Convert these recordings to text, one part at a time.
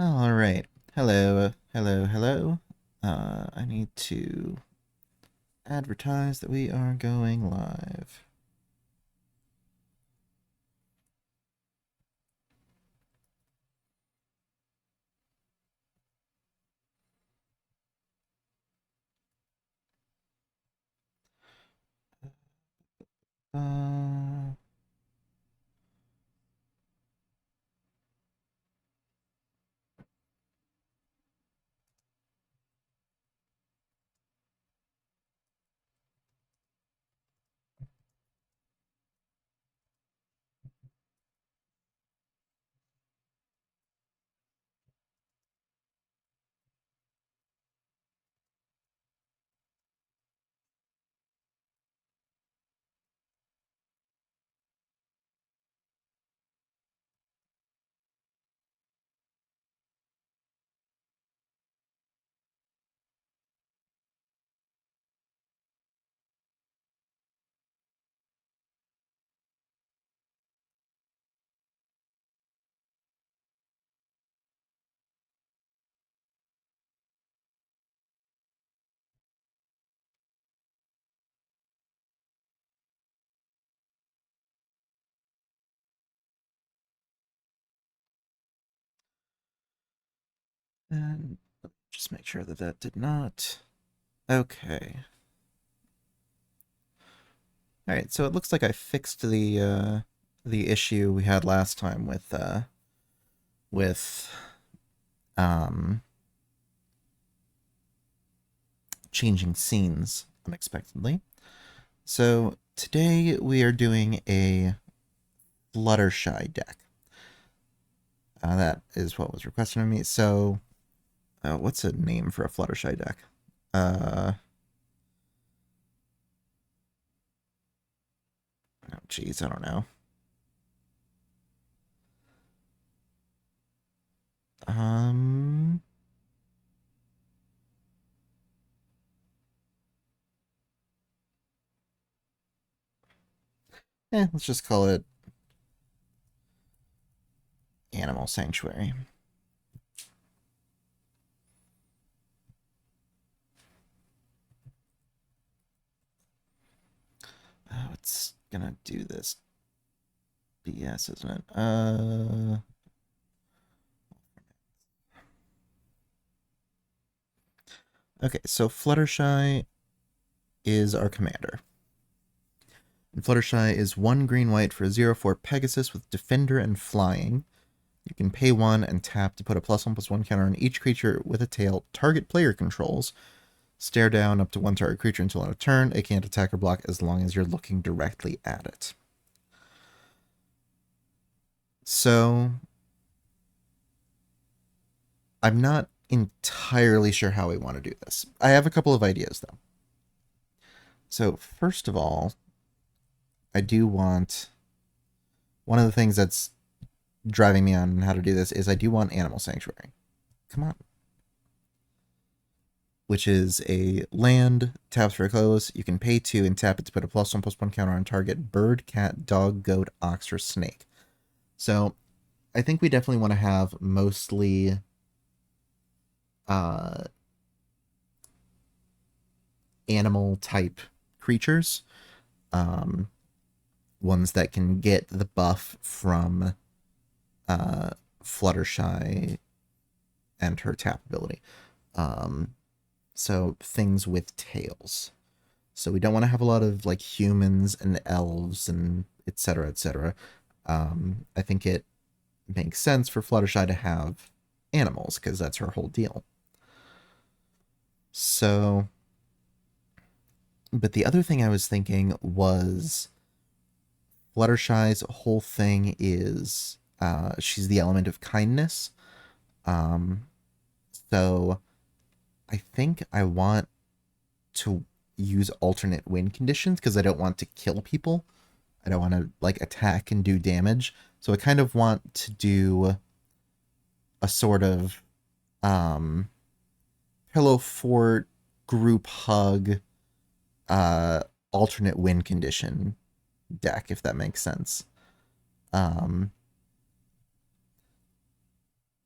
All right. Hello, hello, hello. I need to advertise that we are going live. Uh, and just make sure that that did not. Okay. All right. So it looks like I fixed the issue we had last time with um changing scenes unexpectedly. So today we are doing a Fluttershy deck. That is what was requested of me. So, what's a name for a Fluttershy deck? Uh, oh, geez, I don't know. Um, let's just call it Animal Sanctuary. Oh, it's gonna do this BS, isn't it? Okay, so Fluttershy is our commander. And Fluttershy is 1 green white for a 0/4 Pegasus with Defender and Flying. You can pay 1 and tap to put a +1/+1 counter on each creature with a tail target player controls. Stare down up to 1 target creature until end of turn. It can't attack or block as long as you're looking directly at it. So, I'm not entirely sure how we want to do this. I have a couple of ideas, though. So, first of all, I do want. One of the things that's driving me on how to do this is I do want Animal Sanctuary. Come on. Which is a land, taps for a close. You can pay 2 and tap it to put a +1/+1 counter on target bird, cat, dog, goat, ox, or snake. So I think we definitely want to have mostly uh, animal type creatures, um, ones that can get the buff from uh, Fluttershy and her tap ability. Um, so things with tails. So we don't want to have a lot of like humans and elves and etc. etc. I think it makes sense for Fluttershy to have animals because that's her whole deal. So, but the other thing I was thinking was Fluttershy's whole thing is she's the element of kindness. Um, so I think I want to use alternate win conditions because I don't want to kill people. I don't want to like attack and do damage. So I kind of want to do a sort of um, pillow fort group hug uh, alternate win condition deck, if that makes sense. Um,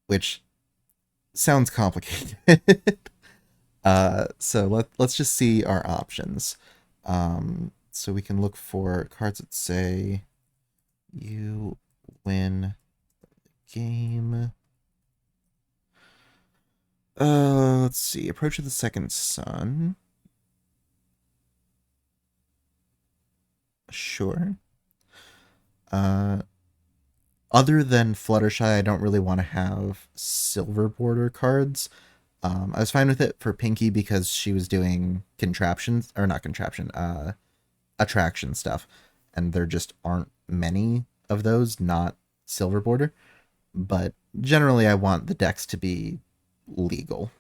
which sounds complicated. So let's just see our options. So we can look for cards that say you win game. Let's see. Approach of the Second Sun. Sure. Uh, Other than Fluttershy, I don't really want to have silver border cards. I was fine with it for Pinky because she was doing contraptions, or not contraption, attraction stuff, and there just aren't many of those, not silver border. But generally, I want the decks to be legal,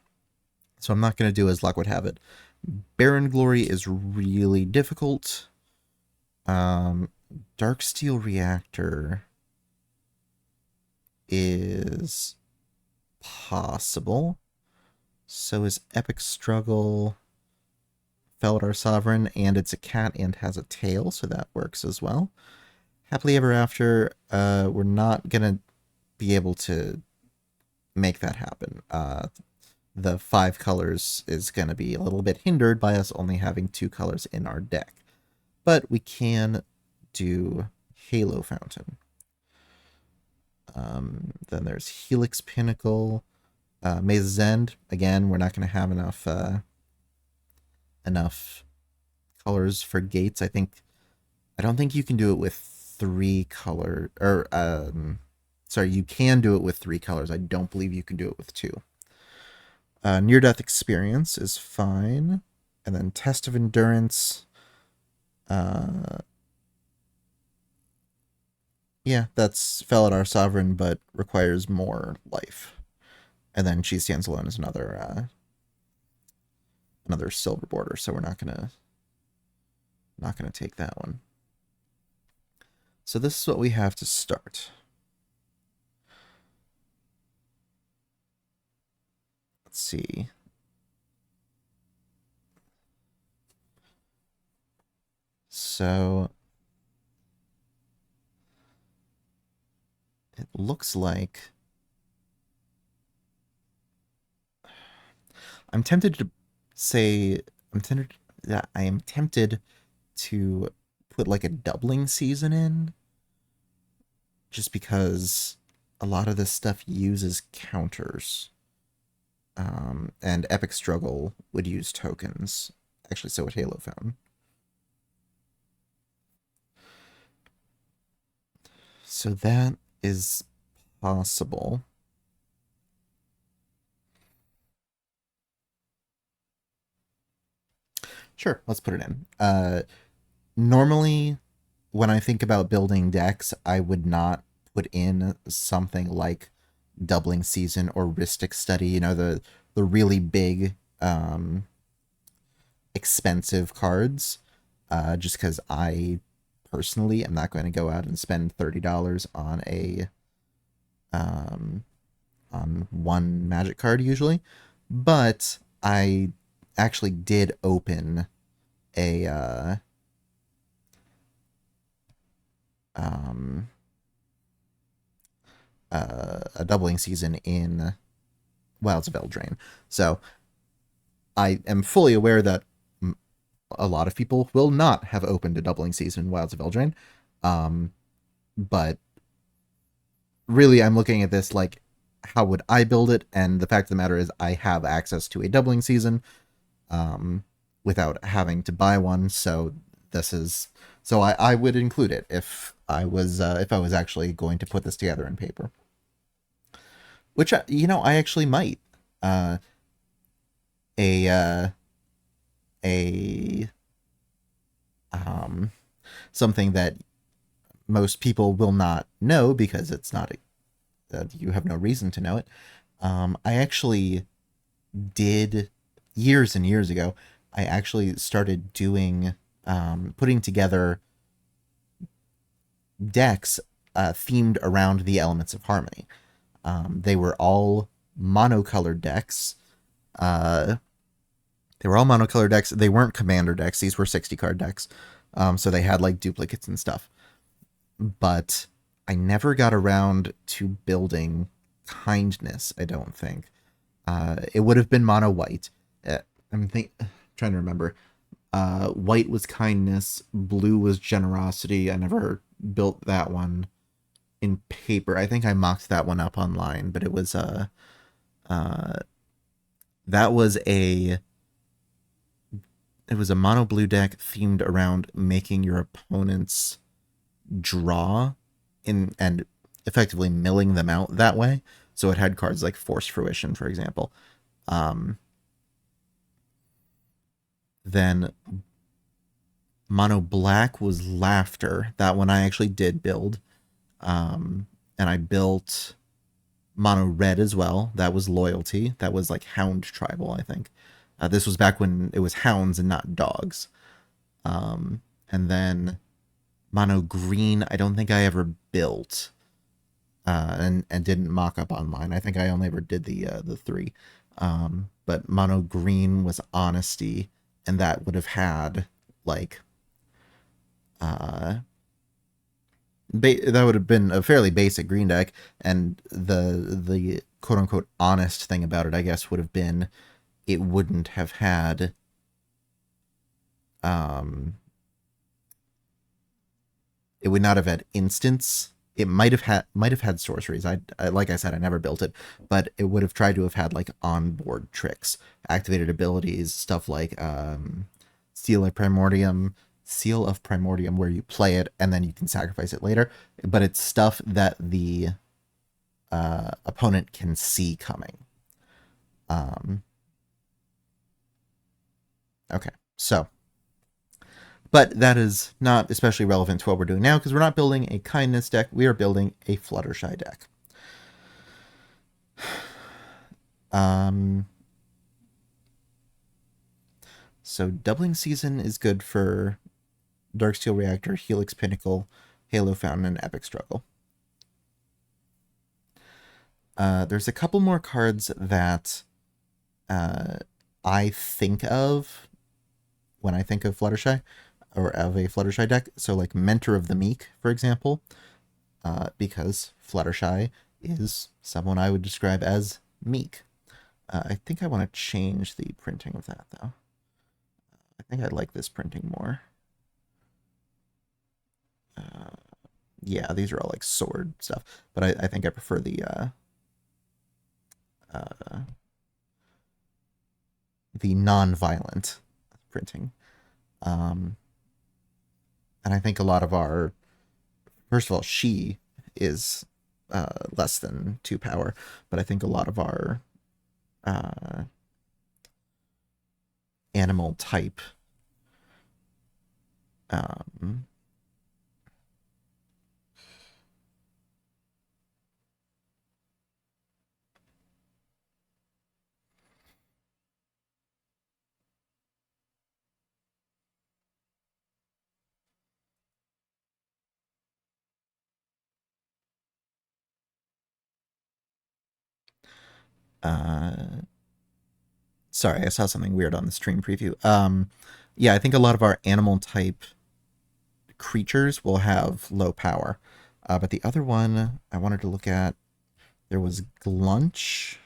so I'm not going to do as luck would have it. Baron Glory is really difficult. Um, Dark Steel Reactor is possible. So is Epic Struggle. Felidar Sovereign, and it's a cat and has a tail, so that works as well. Happily Ever After, we're not gonna be able to make that happen. The 5 colors is gonna be a little bit hindered by us only having 2 colors in our deck. But we can do Halo Fountain. Then there's Helix Pinnacle. Maze's End. Again, we're not going to have enough colors for gates. I don't think you can do it with 3 color or sorry, you can do it with 3 colors. I don't believe you can do it with 2. Near Death Experience is fine, and then Test of Endurance. Yeah, that's Felidar Sovereign, but requires more life. And then She Stands Alone is another silver border, so we're not gonna take that one. So this is what we have to start. Let's see. So it looks like I'm tempted to say I am tempted to put like a doubling season in, just because a lot of this stuff uses counters. And Epic Struggle would use tokens. Actually, so would Halo Fountain. So that is possible. Sure, let's put it in. Normally, when I think about building decks, I would not put in something like doubling season or Rhystic Study. You know, the really big, expensive cards. Just because I personally am not going to go out and spend $30 on on one Magic card usually, but I actually did open a um, a doubling season in Wilds of Eldraine. So I am fully aware that a lot of people will not have opened a doubling season in Wilds of Eldraine, but really I'm looking at this like, how would I build it? And the fact of the matter is I have access to a doubling season without having to buy one. So I would include it if I was actually going to put this together in paper, which I actually might. Uh, a a Something that most people will not know because it's not you have no reason to know it. I actually did years and years ago. I actually started doing putting together decks themed around the elements of harmony. They were all monocolored decks. They weren't commander decks. These were 60 card decks. So they had like duplicates and stuff. But I never got around to building kindness, I don't think. It would have been mono white. Trying to remember. White was kindness, blue was generosity. I never built that one in paper. I think I mocked that one up online, but uh that was a mono blue deck themed around making your opponents draw in and effectively milling them out that way. So it had cards like Force Fruition, for example. Um, then mono black was Laughter. That one I actually did build. And I built mono red as well. That was Loyalty. That was like Hound Tribal, I think. This was back when it was hounds and not dogs. And then mono green, I don't think I ever built, and didn't mock up online. I think I only ever did the three. But mono green was Honesty, and that would have had like uh, that would have been a fairly basic green deck, and the quote unquote honest thing about it, I guess, would have been it wouldn't have had um it would not have had instants. It might have had sorceries. I like I said, I never built it, but it would have tried to have had like onboard tricks, activated abilities, stuff like Seal of Primordium, where you play it and then you can sacrifice it later. But it's stuff that the opponent can see coming. Okay, so but that is not especially relevant to what we're doing now because we're not building a kindness deck. We are building a Fluttershy deck. So Doubling Season is good for Darksteel Reactor, Helix Pinnacle, Halo Fountain, and Epic Struggle. There's a couple more cards that I think of when I think of Fluttershy, or of a Fluttershy deck. So like Mentor of the Meek, for example, because Fluttershy is someone I would describe as meek. I think I want to change the printing of that, though. I think I like this printing more. Yeah, these are all like sword stuff, but I think I prefer the non-violent printing. And I think a lot of our, first of all, she is less than 2 power, but I think a lot of our animal type sorry, I saw something weird on the stream preview. Yeah, I think a lot of our animal type creatures will have low power. But the other one I wanted to look at, there was Glunch,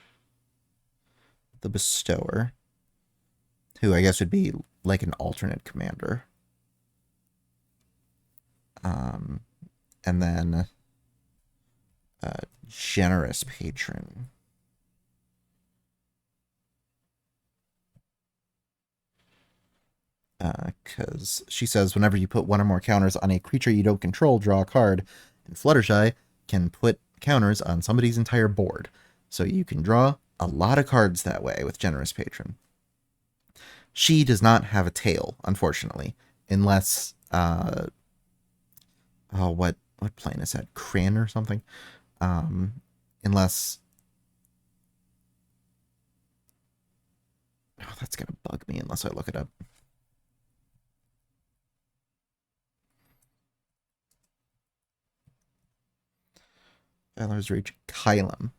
the Bestower, who I guess would be like an alternate commander. And then Generous Patron. Because she says whenever you put one or more counters on a creature you don't control, draw a card. And Fluttershy can put counters on somebody's entire board. So you can draw a lot of cards that way with Generous Patron. She does not have a tail, unfortunately, unless what plane is that? Cran or something? Unless that's gonna bug me unless I look it up. Valor's Reach, Kylum.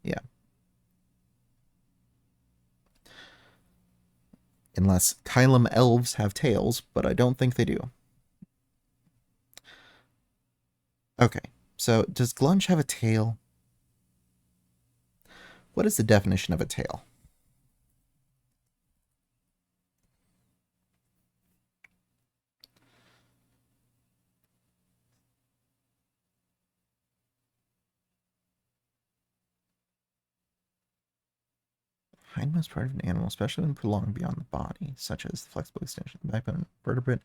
Yeah. Unless Kylum elves have tails, but I don't think they do. Okay, so does Glunch have a tail? What is the definition of a tail? hindmost part of an animal, especially when prolonged beyond the body, such as the flexible extension of the backbone of a vertebrate,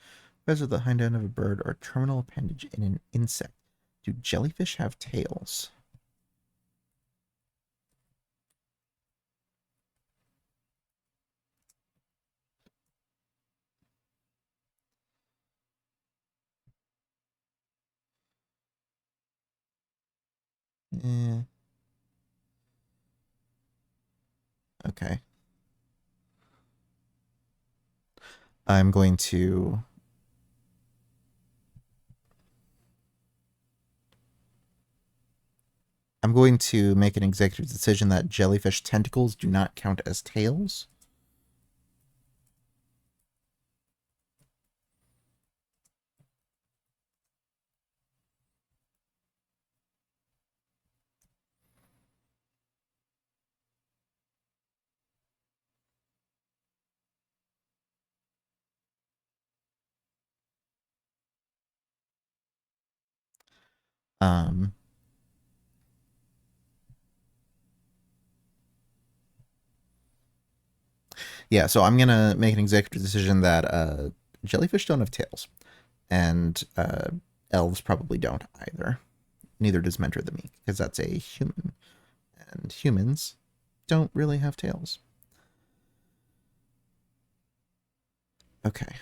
feathers of the hind end of a bird, or terminal appendage in an insect. Do jellyfish have tails? Eh, okay. I'm going to make an executive decision that jellyfish tentacles do not count as tails. Um, yeah, so I'm gonna make an executive decision that jellyfish don't have tails, and elves probably don't either. Neither does Mentor the Meek, because that's a human, and humans don't really have tails. Okay.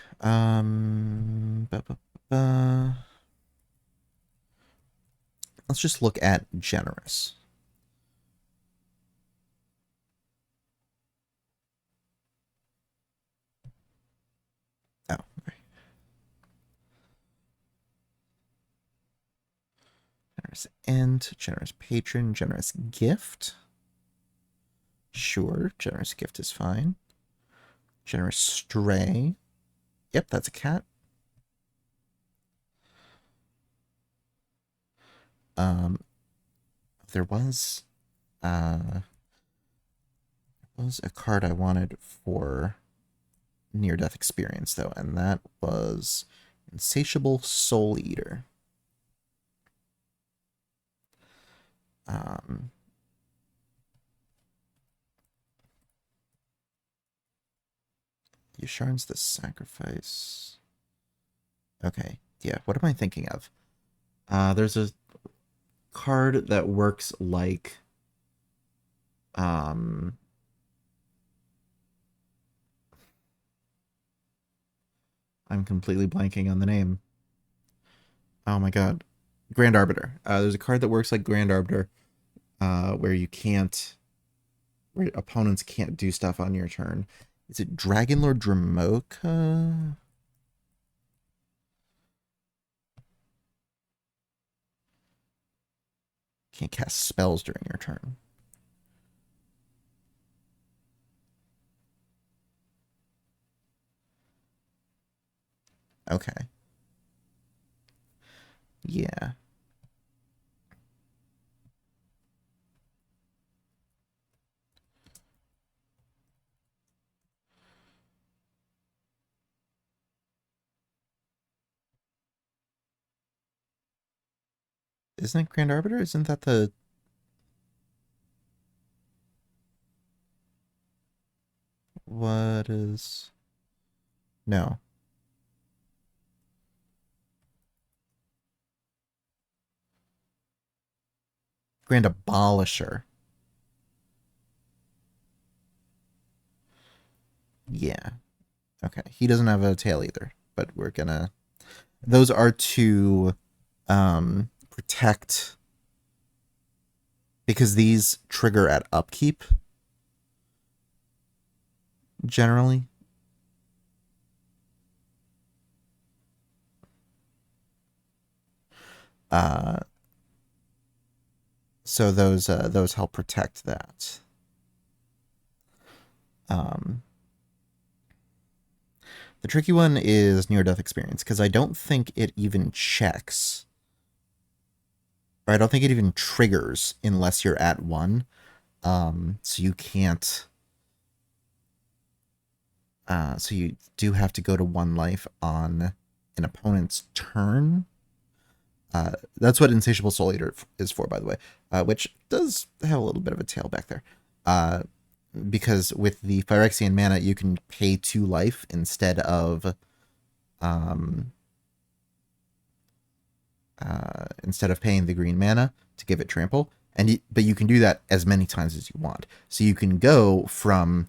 Let's just look at generous. Oh, okay. Generous int, generous patron, generous gift. Sure, generous gift is fine. Generous stray. Yep, that's a cat. Um, there was a card I wanted for near-death experience though, and that was Insatiable Soul Eater. Um, Yasharn's the sacrifice. Okay, yeah. What am I thinking of? There's a card that works like I'm completely blanking on the name. Oh my god. Grand Arbiter. There's a card that works like Grand Arbiter, where you can't, where opponents can't do stuff on your turn. Is it Dragonlord Dramoka? Can't cast spells during your turn. Okay. Yeah. Isn't it Grand Arbiter? Isn't that the... What is... No. Grand Abolisher. Yeah. Okay. He doesn't have a tail either, but we're gonna... Those are to protect, because these trigger at upkeep generally. Uh, so those help protect that. Um, the tricky one is near death experience, because I don't think it even checks, or I don't think it even triggers unless you're at 1. So you can't. So you do have to go to 1 life on an opponent's turn. That's what Insatiable Soul Eater is for, by the way, which does have a little bit of a tail back there. because with the Phyrexian mana, you can pay 2 life um, instead of paying the green mana to give it trample. But you can do that as many times as you want. So you can go from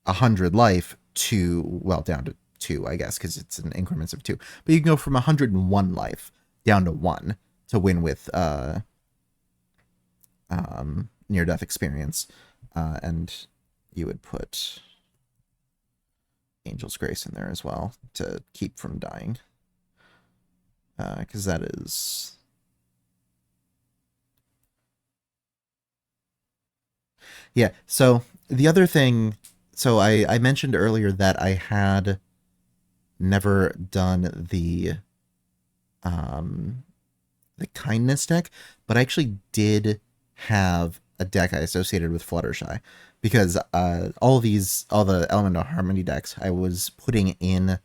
100 life to, well, down to 2, I guess, because it's in increments of 2. But you can go from 101 life down to 1 to win with near death experience. And you would put Angel's Grace in there as well to keep from dying. Because that is. Yeah, so the other thing. So I mentioned earlier that I had never done um, the kindness deck, but I actually did have a deck I associated with Fluttershy because all the Element of Harmony decks, I was putting in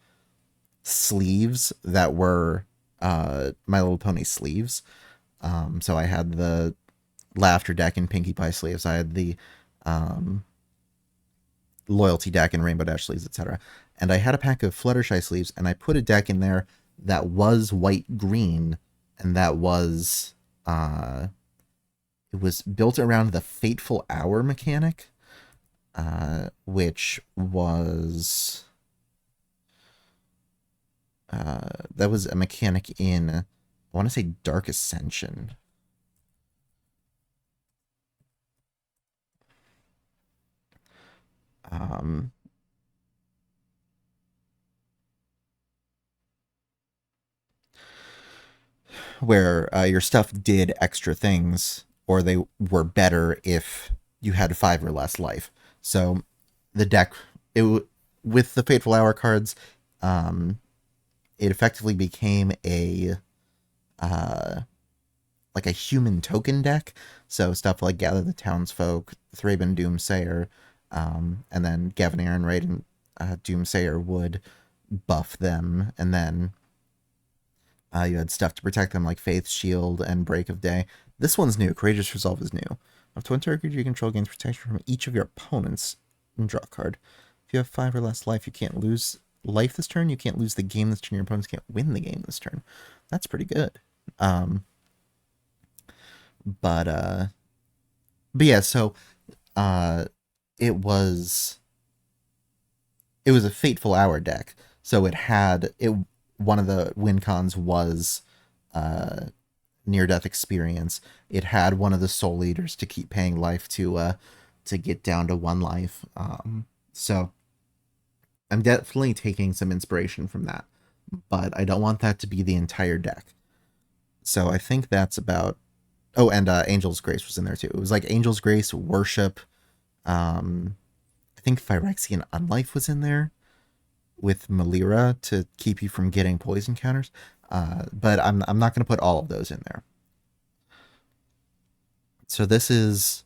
sleeves that were My Little Pony sleeves. So I had the Laughter deck in Pinkie Pie sleeves. I had the um, Loyalty deck in Rainbow Dash sleeves, etc. And I had a pack of Fluttershy sleeves, and I put a deck in there that was white green, and that was it was built around the Fateful Hour mechanic, which was that was a mechanic in, I want to say, Dark Ascension. Um, where your stuff did extra things, or they were better if you had 5 or less life. So the deck, with the Fateful Hour cards, um, it effectively became a like a human token deck. So stuff like Gather the Townsfolk, Thraben Doomsayer, and then Gavin Aaronraid and Doomsayer would buff them, and then you had stuff to protect them like Faith's Shield and Break of Day. This one's new. Courageous Resolve is new. Up to one target creature you control gains protection from each of your opponents and draw a card. If you have 5 or less life, you can't lose life this turn. You can't lose the game this turn. Your opponents can't win the game this turn. That's pretty good. Um, but uh, but yeah, so uh, it was a Fateful Hour deck. So it had it. One of the win cons was uh, near death experience. It had one of the soul eaters to keep paying life to get down to 1 life. So I'm definitely taking some inspiration from that, but I don't want that to be the entire deck. So I think that's about. Oh, and Angel's Grace was in there too. It was like Angel's Grace, Worship. Um, I think Phyrexian Unlife was in there with Malira to keep you from getting poison counters. But I'm not going to put all of those in there. So this is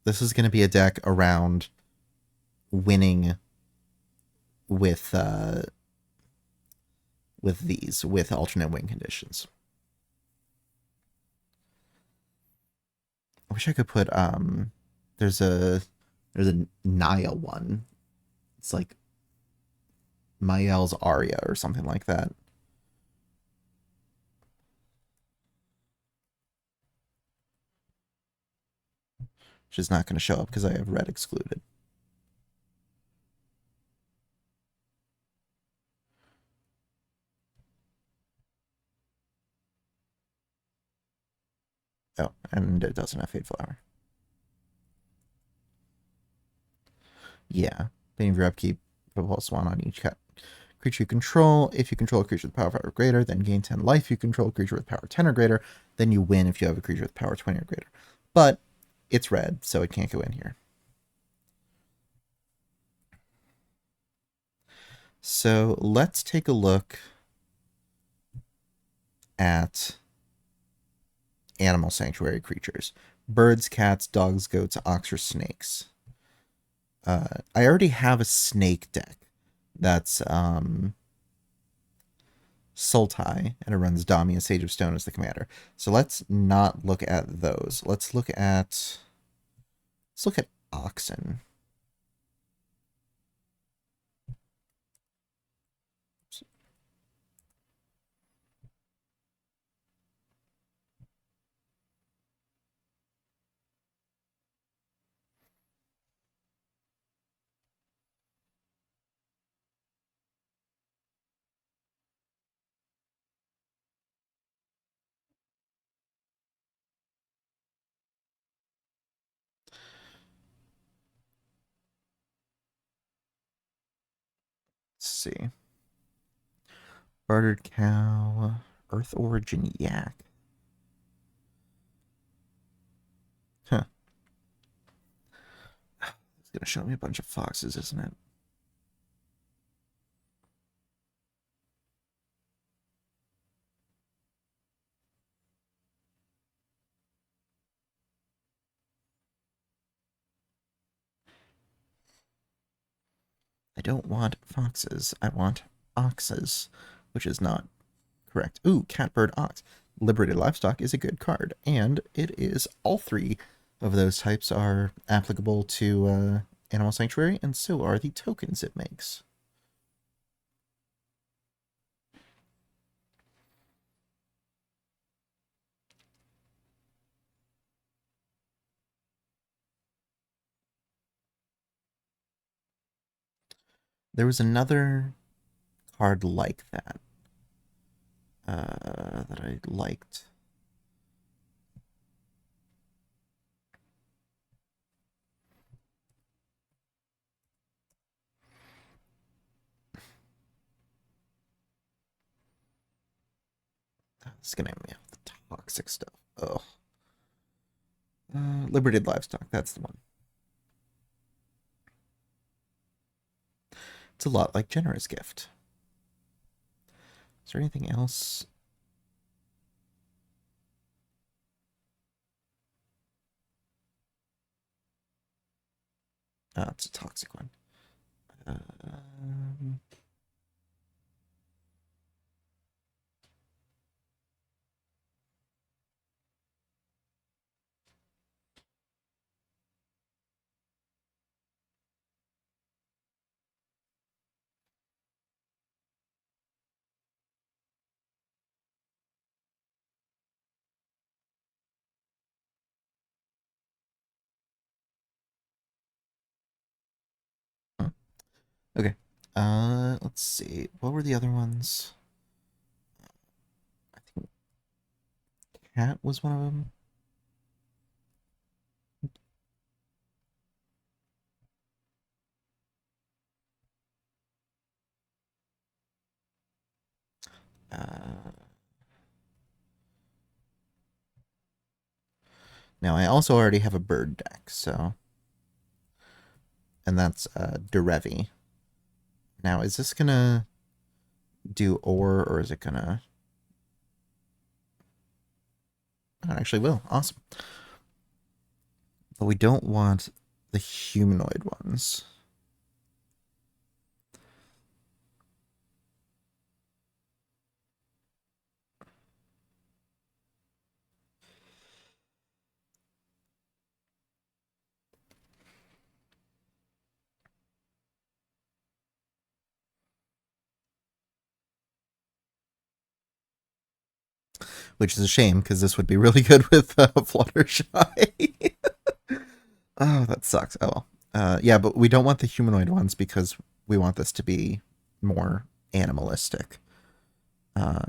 going to be a deck around winning with with alternate win conditions. I wish I could put there's a Naya one. It's like Mael's Aria or something like that. Which is not going to show up because I have red excluded. Oh, and it doesn't have Fateful Hour. Yeah. Beginning of your upkeep, put a +1 on each creature you control. If you control a creature with power 5 or greater, then gain 10 life. You control a creature with power 10 or greater, then you win if you have a creature with power 20 or greater. But it's red, so it can't go in here. So let's take a look at animal sanctuary creatures. Birds, cats, dogs, goats, ox, or snakes. I already have a snake deck that's Sultai, and it runs Dami and Sage of Stone as the commander. So let's not look at those. Let's look at oxen. Let's see. Bartered cow, Earth origin yak. Huh. It's gonna show me a bunch of foxes, isn't it? I don't want foxes. I want oxes, which is not correct. Ooh, catbird ox. Liberated livestock is a good card, and it is all three of those types are applicable to Animal Sanctuary, and so are the tokens it makes. There was another card like that that I liked. This is gonna make me have the toxic stuff. Oh, liberated livestock. That's the one. It's a lot like generous gift. Is there anything else? Oh, it's a toxic one. Um, huh. Okay. Let's see. What were the other ones? I think cat was one of them. Uh, Now I also already have a bird deck, so and that's Derevi. Now is this gonna do or is it gonna? Oh, it actually will. Awesome. But we don't want the humanoid ones. Which is a shame because this would be really good with Fluttershy. Oh, that sucks. Oh well. Yeah, but we don't want the humanoid ones because we want this to be more animalistic. Uh,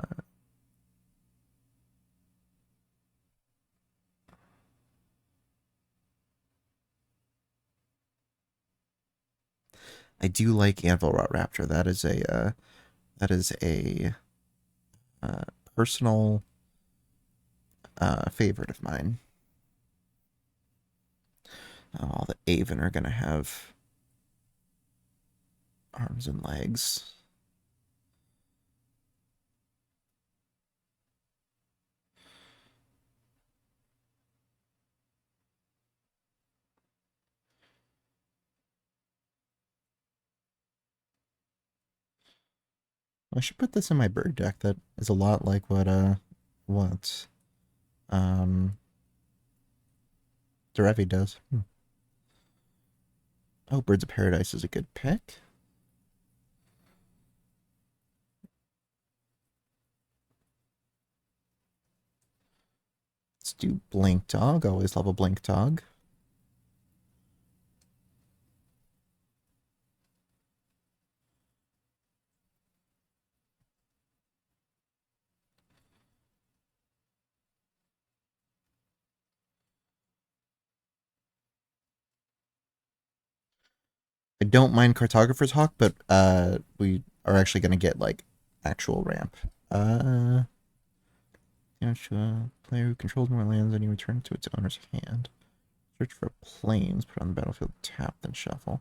I do like Anvil Rot Raptor. That is a uh, personal favorite of mine. All the Aven are gonna have arms and legs. I should put this in my bird deck. That is a lot like what um Derevi does. Oh, Birds of Paradise is a good pick. Let's do Blink Dog. Always love a Blink Dog. I don't mind Cartographer's Hawk, but we are actually going to get like actual ramp. Player who controls more lands and you return it to its owner's hand. Search for planes, put on the battlefield, tap, then shuffle.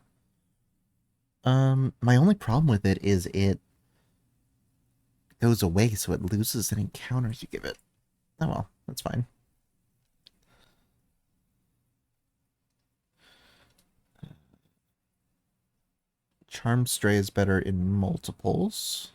My only problem with it is it goes away, so it loses any counters you give it. Oh well, that's fine. Charmed Stray is better in multiples.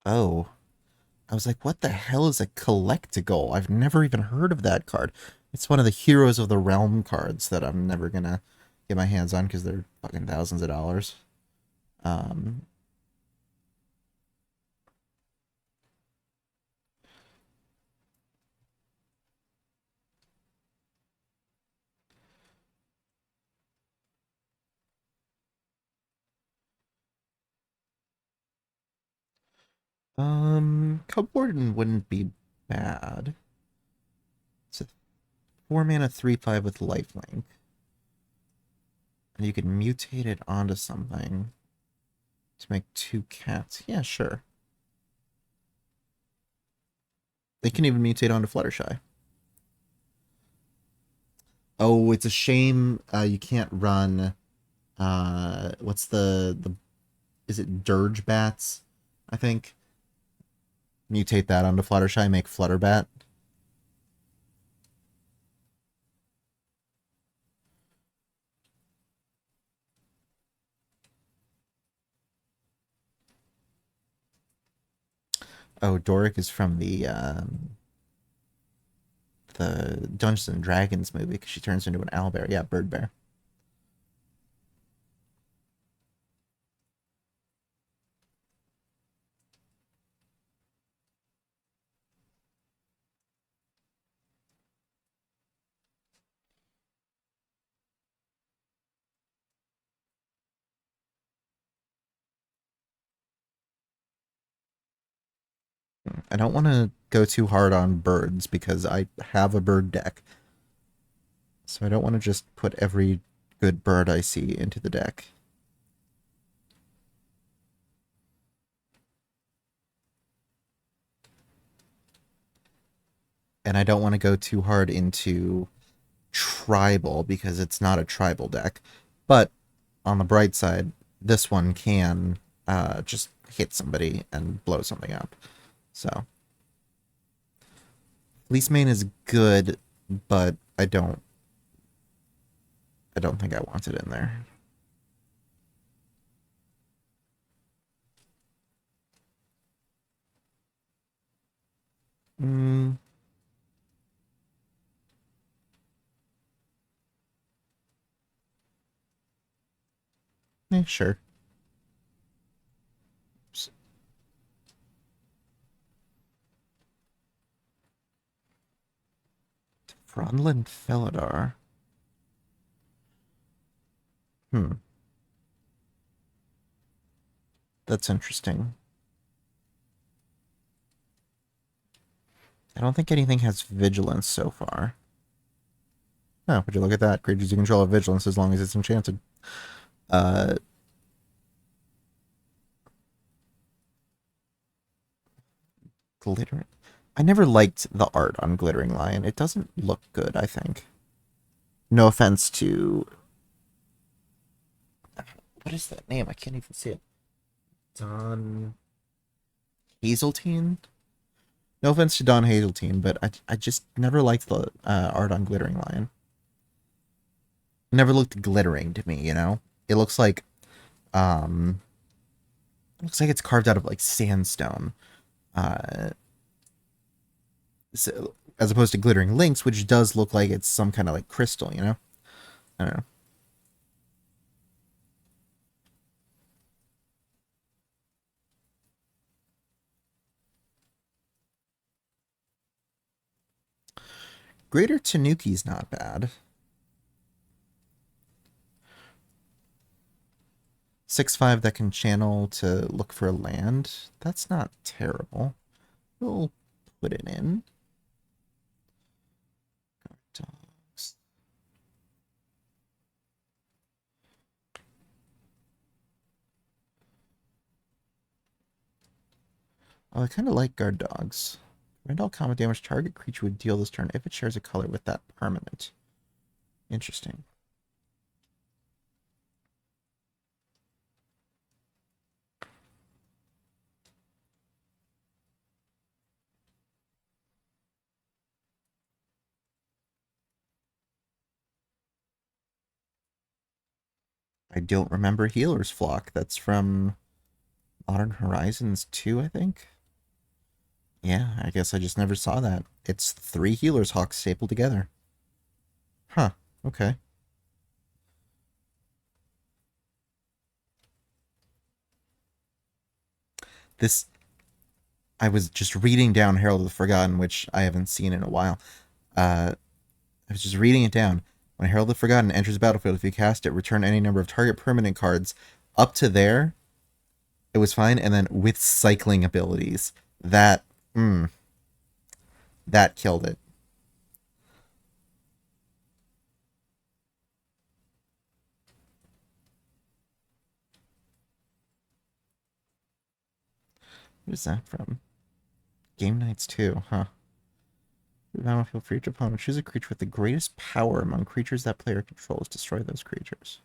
Oh, I was like, what the hell is a Collectible? I've never even heard of that card. It's one of the Heroes of the Realm cards that I'm never gonna get my hands on because they're fucking thousands of dollars. Um, Cupboard wouldn't be bad. It's a 4 mana 3/5 with lifelink. And you can mutate it onto something to make 2 cats. Yeah, sure. They can even mutate onto Fluttershy. Oh, it's a shame you can't run what's the is it Dirge Bats? I think. Mutate that onto Fluttershy, make Flutterbat. Oh, Doric is from the Dungeons and Dragons movie because she turns into an owlbear. Yeah, bird bear. I don't want to go too hard on birds because I have a bird deck. So I don't want to just put every good bird I see into the deck. And I don't want to go too hard into tribal because it's not a tribal deck. But on the bright side, this one can just hit somebody and blow something up. So Least Main is good, but I don't think I want it in there. Mm, sure. Fronland Felidar. Hmm. That's interesting. I don't think anything has vigilance so far. Oh, would you look at that? Creatures you control have vigilance as long as it's enchanted. Uh, glittering. I never liked the art on Glittering Lion. It doesn't look good, I think. No offense to. What is that name? I can't even see it. Don Hazeltine? No offense to Don Hazeltine, but I just never liked the art on Glittering Lion. It never looked glittering to me, you know? It um looks like it's carved out of like sandstone. Uh so, as opposed to glittering links, which does look like it's some kind of like crystal, you know? I don't know. Greater Tanuki's not bad. 6/5 that can channel to look for land. That's not terrible. We'll put it in. Dogs. Oh, I kind of like guard dogs. Rend all combat damage target creature would deal this turn if it shares a color with that permanent. Interesting. I don't remember Healer's Flock. That's from Modern Horizons 2, I think. Yeah, I guess I just never saw that. It's 3 Healer's Hawks stapled together. Huh, okay. This, I was just reading down Herald of the Forgotten, which I haven't seen in a while. I was just reading it down. When Herald of the Forgotten enters the battlefield, if you cast it, return any number of target permanent cards. Up to there, it was fine, and then with cycling abilities, that that killed it. What is that from? Game Nights 2, huh? Battlefield for each opponent. Choose a creature with the greatest power among creatures that player controls. Destroy those creatures.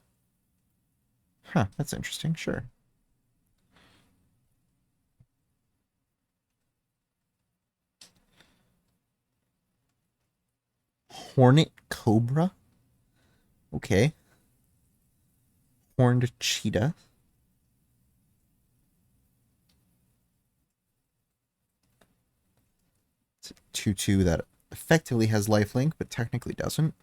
Huh, that's interesting. Sure. Hornet Cobra? Okay. Horned Cheetah. It's a 2/2 that effectively has lifelink, but technically doesn't.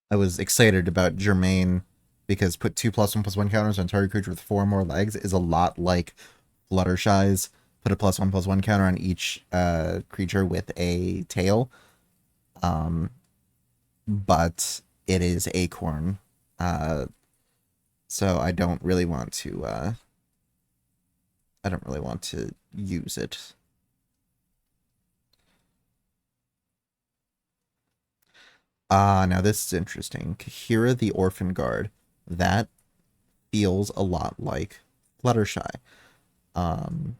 I was excited about Germain because put 2+1/+1 counters on target creature with 4 more legs is a lot like Fluttershy's. Put a +1/+1 counter on each creature with a tail. Um, but it is Acorn. Uh, so I don't really want to use it. Now this is interesting. Kahira the Orphan Guard. That feels a lot like Fluttershy. Um,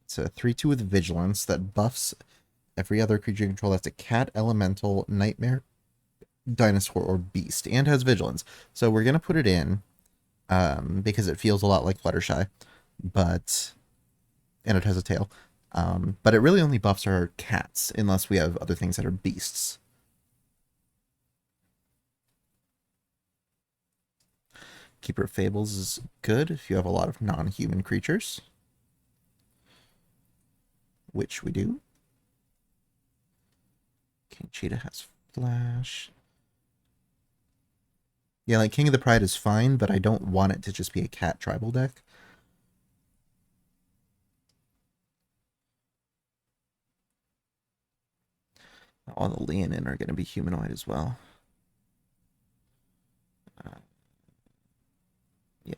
it's a 3/2 with Vigilance that buffs every other creature you control that's a cat, elemental, nightmare, dinosaur, or beast, and has Vigilance. So we're gonna put it in because it feels a lot like Fluttershy, but and it has a tail. But it really only buffs our cats unless we have other things that are beasts. Keeper of Fables is good if you have a lot of non-human creatures, which we do. King Cheetah has Flash. Yeah, like King of the Pride is fine, but I don't want it to just be a cat tribal deck. All the Leonin are going to be humanoid as well. Uh, yeah.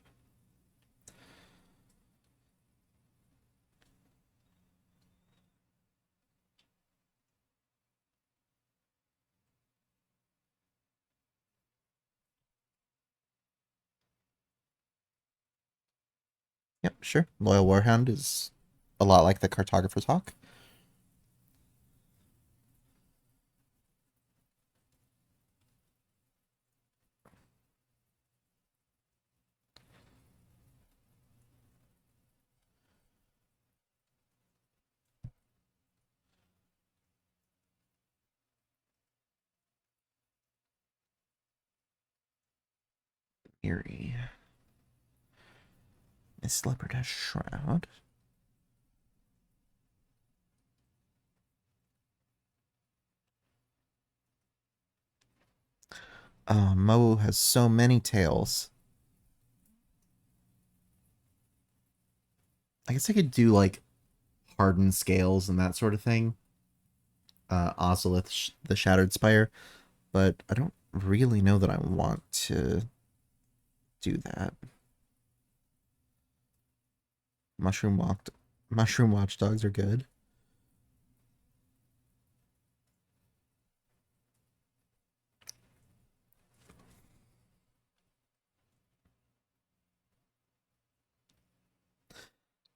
sure. Loyal Warhound is a lot like the Cartographer's Hawk. Eerie. Miss Leopard Shroud. Mo has so many tails. I guess I could do like hardened scales and that sort of thing. Ozolith, the Shattered Spire, but I don't really know that I want to do that. Mushroom walked. Mushroom Watchdogs are good.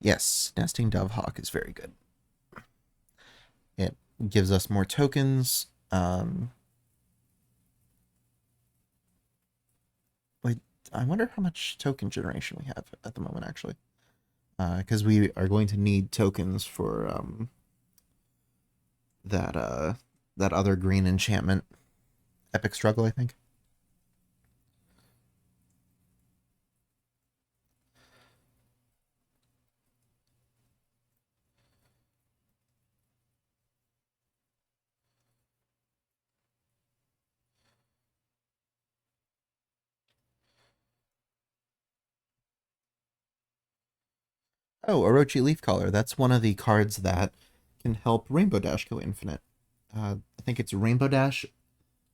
Yes, Nesting Dovehawk is very good. It gives us more tokens. Wait, I wonder how much token generation we have at the moment, actually. Because we are going to need tokens for that other green enchantment, Epic Struggle, I think. Oh, Orochi Leafcaller. That's one of the cards that can help Rainbow Dash go infinite. I think it's Rainbow Dash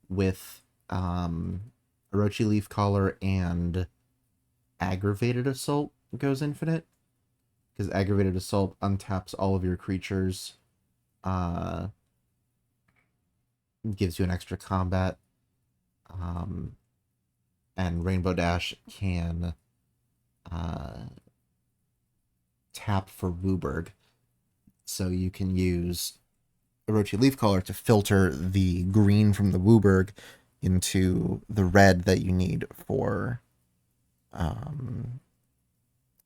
with Orochi Leafcaller and Aggravated Assault goes infinite. Because Aggravated Assault untaps all of your creatures, uh, gives you an extra combat, um, and Rainbow Dash can uh, tap for Wooburg. So you can use Orochi Leafcaller to filter the green from the Wooburg into the red that you need um,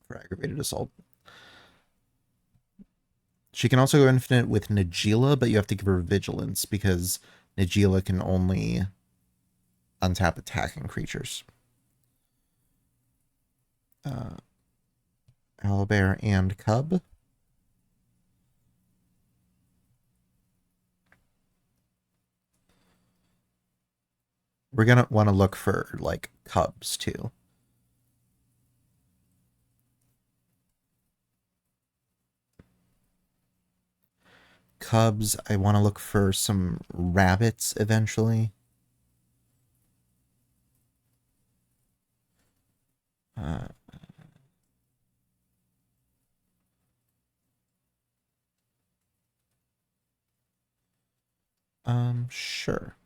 for Aggravated Assault. She can also go infinite with Najeela, but you have to give her Vigilance because Najeela can only untap attacking creatures. Owlbear and Cub. We're gonna want to look for like cubs too. Cubs. I want to look for some rabbits eventually. Uh, sure.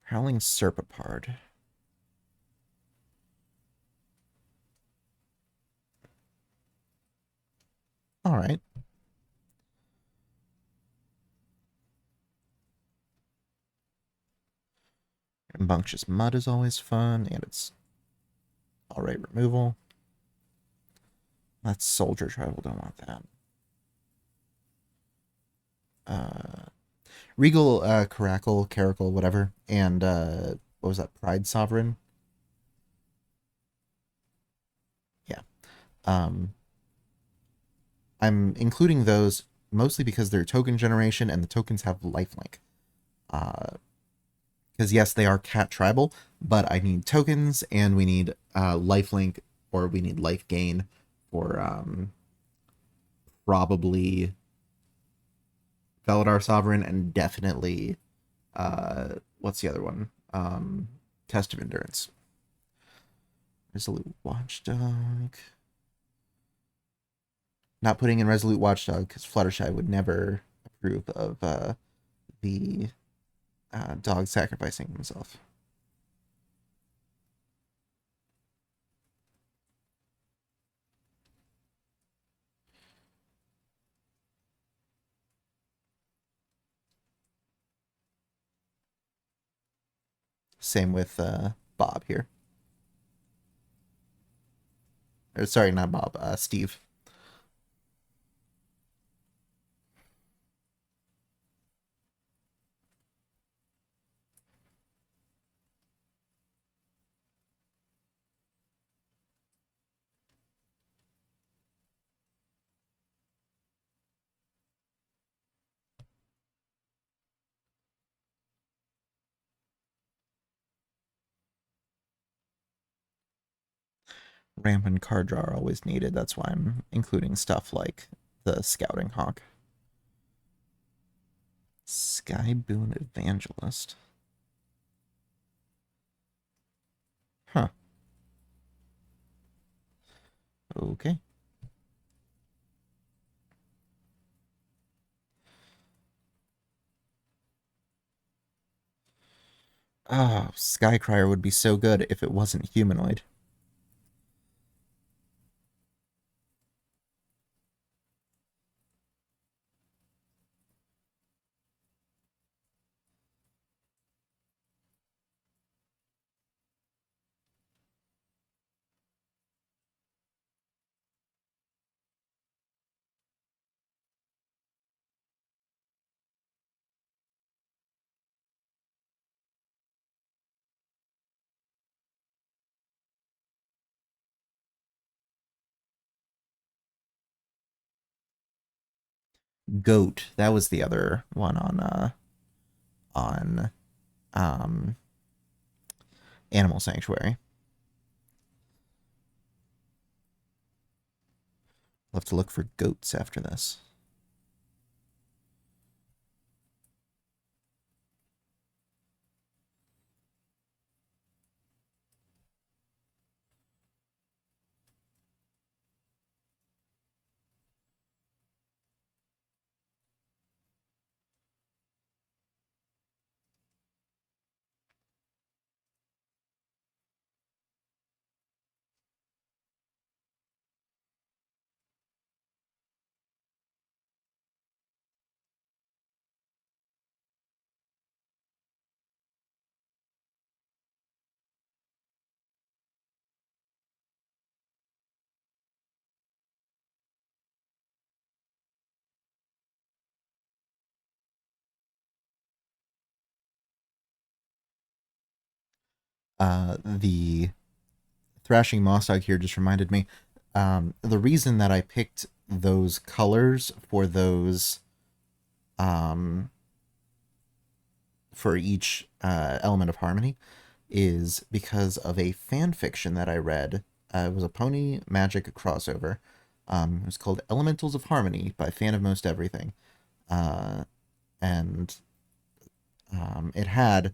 Howling Serpapard. All right. Rambunctious Mud is always fun, and it's all right removal. That's Soldier Tribal. Don't want that. Regal, Caracal, whatever, and what was that? Pride Sovereign. Yeah. Um, I'm including those mostly because they're token generation and the tokens have lifelink. Because yes, they are cat tribal, but I need tokens and we need lifelink or we need life gain for probably Veladar Sovereign and definitely what's the other one? Test of Endurance. Resolute Watchdog. Not putting in Resolute Watchdog because Fluttershy would never approve of the dog sacrificing himself. Same with Bob here. Or sorry, not Bob. Steve. Ramp and card draw are always needed. That's why I'm including stuff like the Scouting Hawk. Sky Boon Evangelist. Huh. Okay. Oh, Skycrier would be so good if it wasn't humanoid. Goat. That was the other one on um Animal Sanctuary. We'll have to look for goats after this. The Thrashing Moss Dog here just reminded me. The reason that I picked those colors um, for each element of harmony is because of a fan fiction that I read. It was a Pony Magic crossover. It was called Elementals of Harmony by Fan of Most Everything. Uh, and it had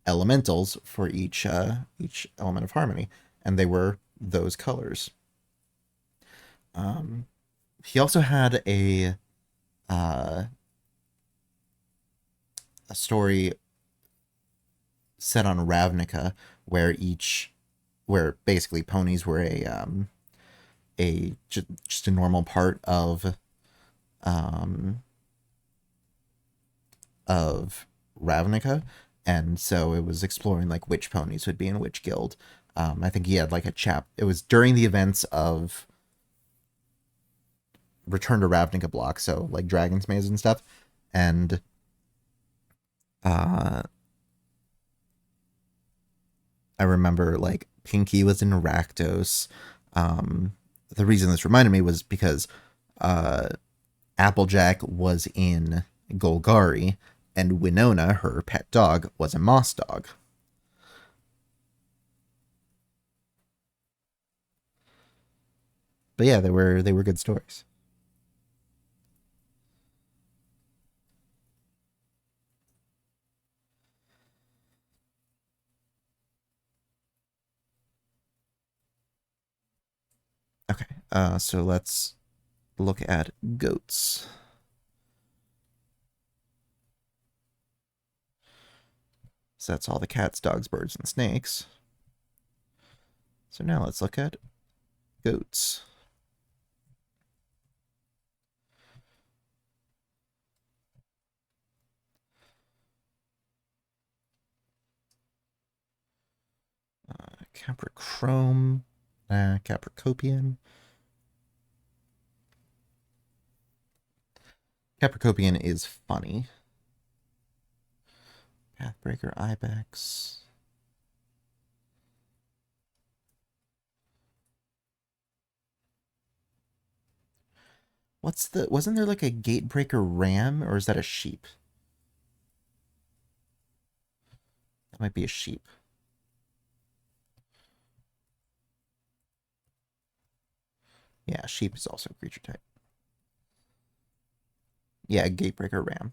elementals for each element of harmony, and they were those colors. Um, he also had uh, a story set on Ravnica where basically ponies were just a normal part um, of Ravnica, and so it was exploring like which ponies would be in which guild. I think he had like a chap. It was during the events of Return to Ravnica block, so like Dragon's Maze and stuff, and uh, I remember like Pinky was in Rakdos. Um, the reason this reminded me was because uh, Applejack was in Golgari, and Winona, her pet dog, was a moss dog. But yeah, they were good stories. Okay, so let's look at goats. So that's all the cats, dogs, birds, and snakes. So now let's look at goats. Caprichrome. Capricopian. Capricopian is funny. Pathbreaker Ibex. Wasn't there like a Gatebreaker Ram, or is that a sheep? That might be a sheep. Yeah, sheep is also a creature type. Yeah, Gatebreaker Ram.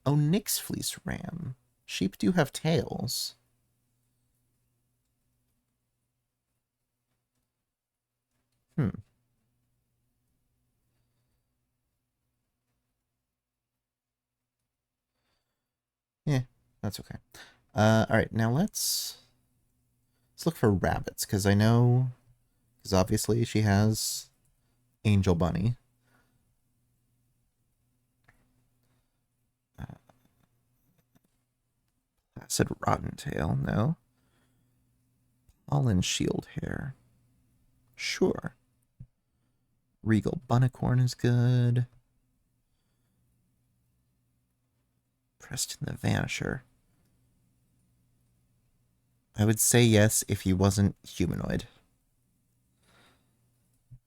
Oh, Nyx Fleece Ram. Sheep do have tails. Hmm. Yeah, that's okay. All right, now let's look for rabbits, because obviously she has Angel Bunny. I said Rotten Tail, no. Pollen Shield Hair. Sure. Regal Bunnicorn is good. Preston the Vanisher. I would say yes if he wasn't humanoid.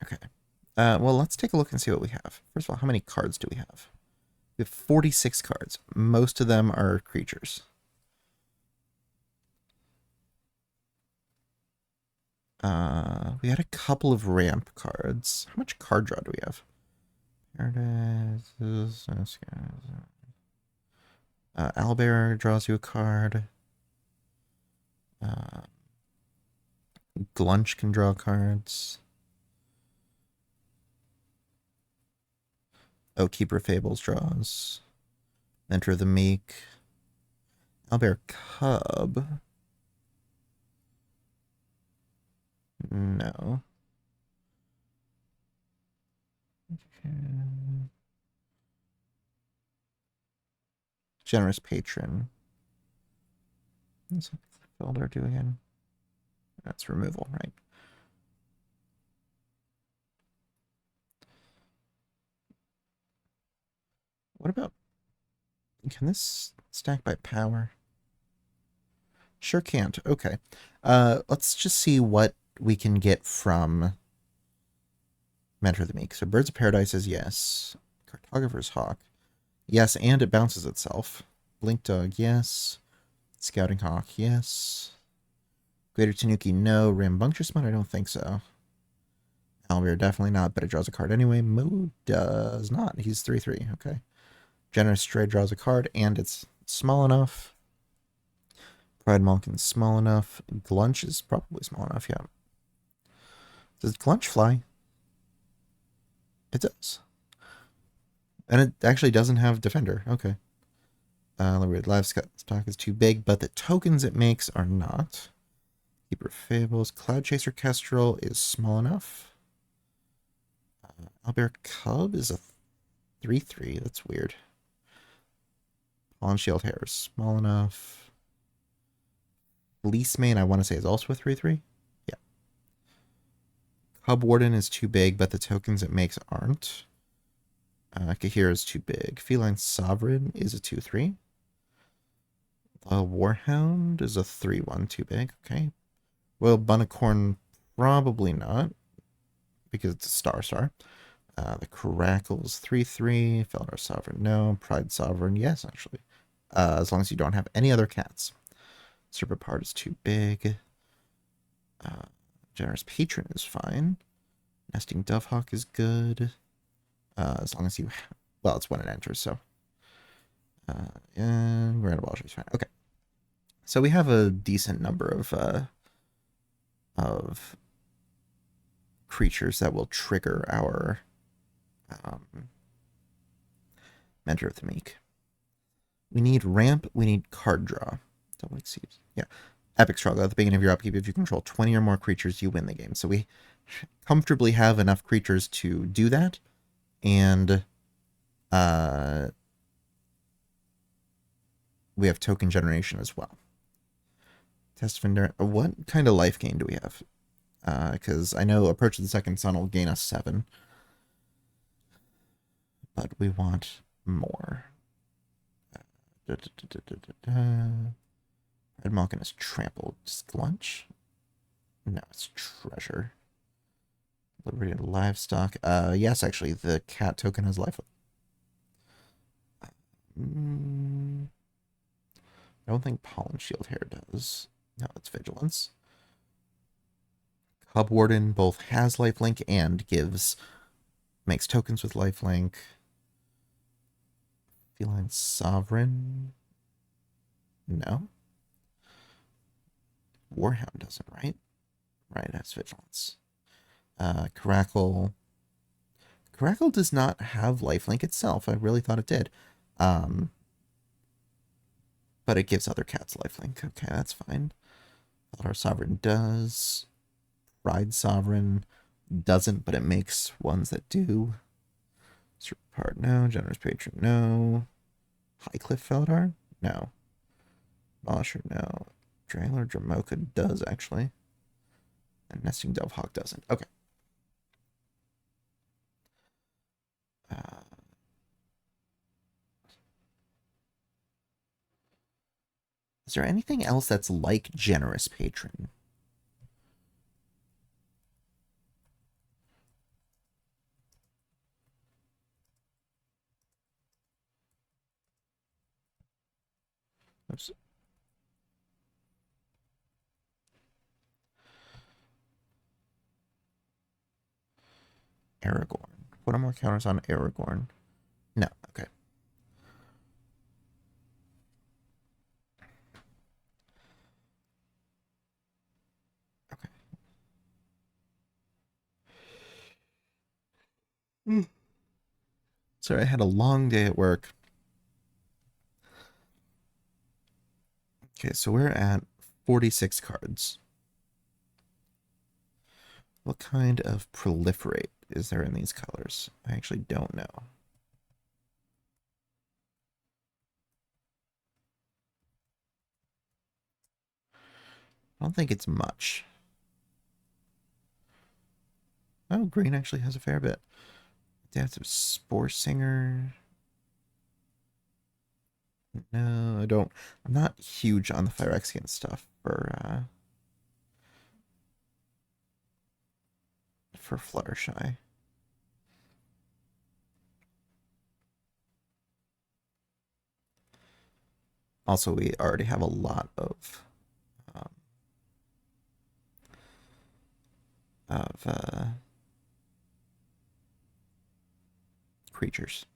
Okay. Well, let's take a look and see what we have. First of all, how many cards do we have? We have 46 cards. Most of them are creatures. We had a couple of ramp cards. How much card draw do we have? Owlbear draws you a card. Glunch can draw cards. Keeper Fables draws. Mentor of the Meek. Owlbear Cub. No. Generous Patron. What's Felder do again? That's removal, right? What about... Can this stack by power? Sure can't. Okay. Let's just see what we can get from Mentor of the Meek. So Birds of Paradise is yes. Cartographer's Hawk. Yes, and it bounces itself. Blink Dog, yes. Scouting Hawk, yes. Greater Tanuki, no. Rambunctious Mud, I don't think so. Owlbear, definitely not, but it draws a card anyway. Moo does not. He's 3/3, okay. Generous Stray draws a card, and it's small enough. Pride Malkin's small enough. Glunch is probably small enough, yeah. Does Glunch fly? It does. And it actually doesn't have Defender. Okay. Liberated Livestock is too big, but the tokens it makes are not. Keeper of Fables. Cloud Chaser Kestrel is small enough. Owlbear Cub is a 3/3. That's weird. Pollen Shield Hair is small enough. Fleece Mane, I want to say, is also a 3/3. Yeah. Cub Warden is too big, but the tokens it makes aren't. Kahir is too big. Feline Sovereign is a 2/3. Warhound is a 3/1, too big. Okay. Royal Bunnicorn, probably not, because it's a star. The Crackle's 3/3. Felidar Sovereign, no. Pride Sovereign, yes, actually. As long as you don't have any other cats. Serpapard is too big. Generous Patron is fine. Nesting Dovehawk is good. As long as you... Well, it's when it enters, so... and Grand Abolishment is fine. Okay. So we have a decent number of creatures that will trigger our Mentor of the Meek. We need ramp. We need card draw. Double exceed. Yeah. Epic Struggle. At the beginning of your upkeep, if you control 20 or more creatures, you win the game. So we comfortably have enough creatures to do that. And we have token generation as well Test of endurance. What kind of life gain do we have? Because I know Approach of the Second Sun will gain us 7, but we want more. Red Malkin is trampled. Sklunch? No, it's treasure. Liberated livestock. Yes, actually, the cat token has life. I don't think Pollen Shield Hair does. No, it's Vigilance. Cub Warden both has lifelink and makes tokens with lifelink. Feline Sovereign. No. Warhound doesn't, right? Right, that's Vigilance. Caracal. Caracal does not have lifelink itself. I really thought it did. But it gives other cats lifelink. Okay, that's fine. Our Sovereign does. Pride Sovereign doesn't, but it makes ones that do. Part no. Generous Patron, no. Highcliff Feldar? No. Molisher, no. Drailer Dramoka does, actually. And Nesting Delvehawk doesn't. Okay. Is there anything else that's like Generous Patron? Oops. Aragorn. What are more counters on Aragorn? No. Okay. Okay. Sorry, I had a long day at work. Okay, so we're at 46 cards. What kind of proliferate is there in these colors? I actually don't know. I don't think it's much. Oh, green actually has a fair bit. Adaptive Spore Singer. No, I don't. I'm not huge on the Phyrexian stuff for Fluttershy. Also, we already have a lot um, of creatures.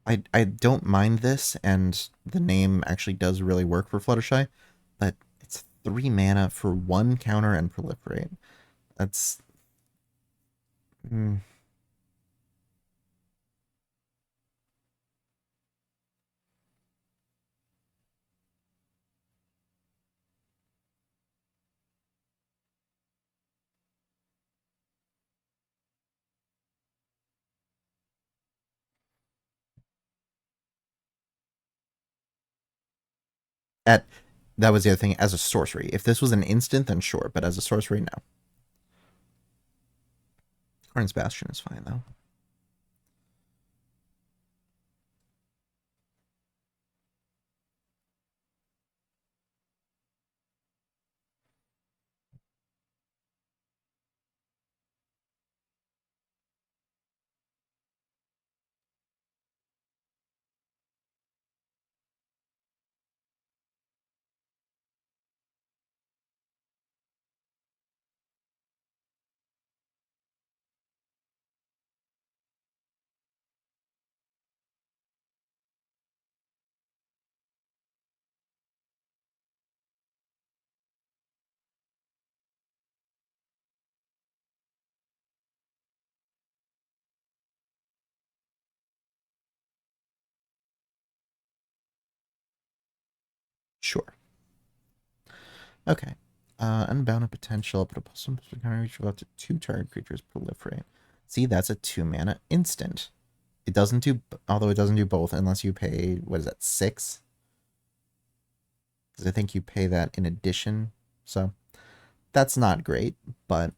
I don't mind this, and the name actually does really work for Fluttershy, but it's 3 mana for 1 counter and proliferate. That's at that was the other thing as a sorcery. If this was an instant, then sure, but as a sorcery, no. Corn's Bastion is fine though. Sure. Okay. Unbounded potential, but a possible counter reach of up to 2 target creatures proliferate. See, that's a 2 mana instant. It doesn't do, although it doesn't do both unless you pay, what is that, 6? Because I think you pay that in addition. So that's not great, but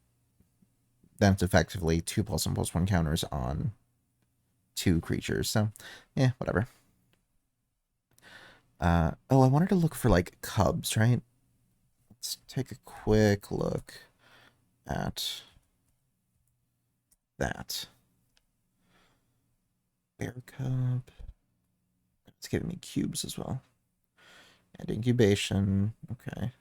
that's effectively 2+1/+1 counters on 2 creatures. So, yeah, whatever. Oh, I wanted to look for like cubs, right? Let's take a quick look at that. Bear cub. It's giving me cubes as well. And incubation. Okay.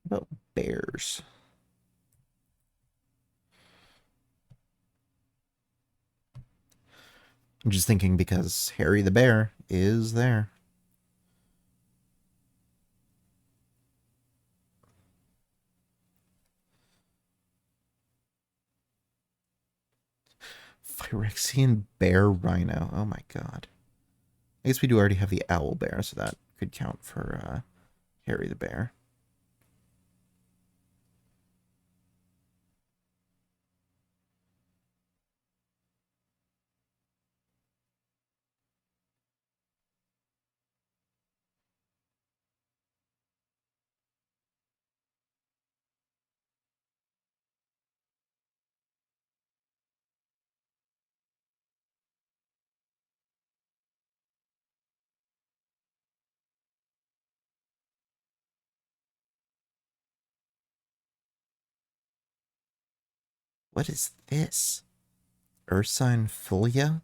What about bears? I'm just thinking because Harry the Bear is there. Phyrexian Bear Rhino. Oh my god. I guess we do already have the Owl Bear, so that could count for Harry the Bear. What is this? Ursine Folia?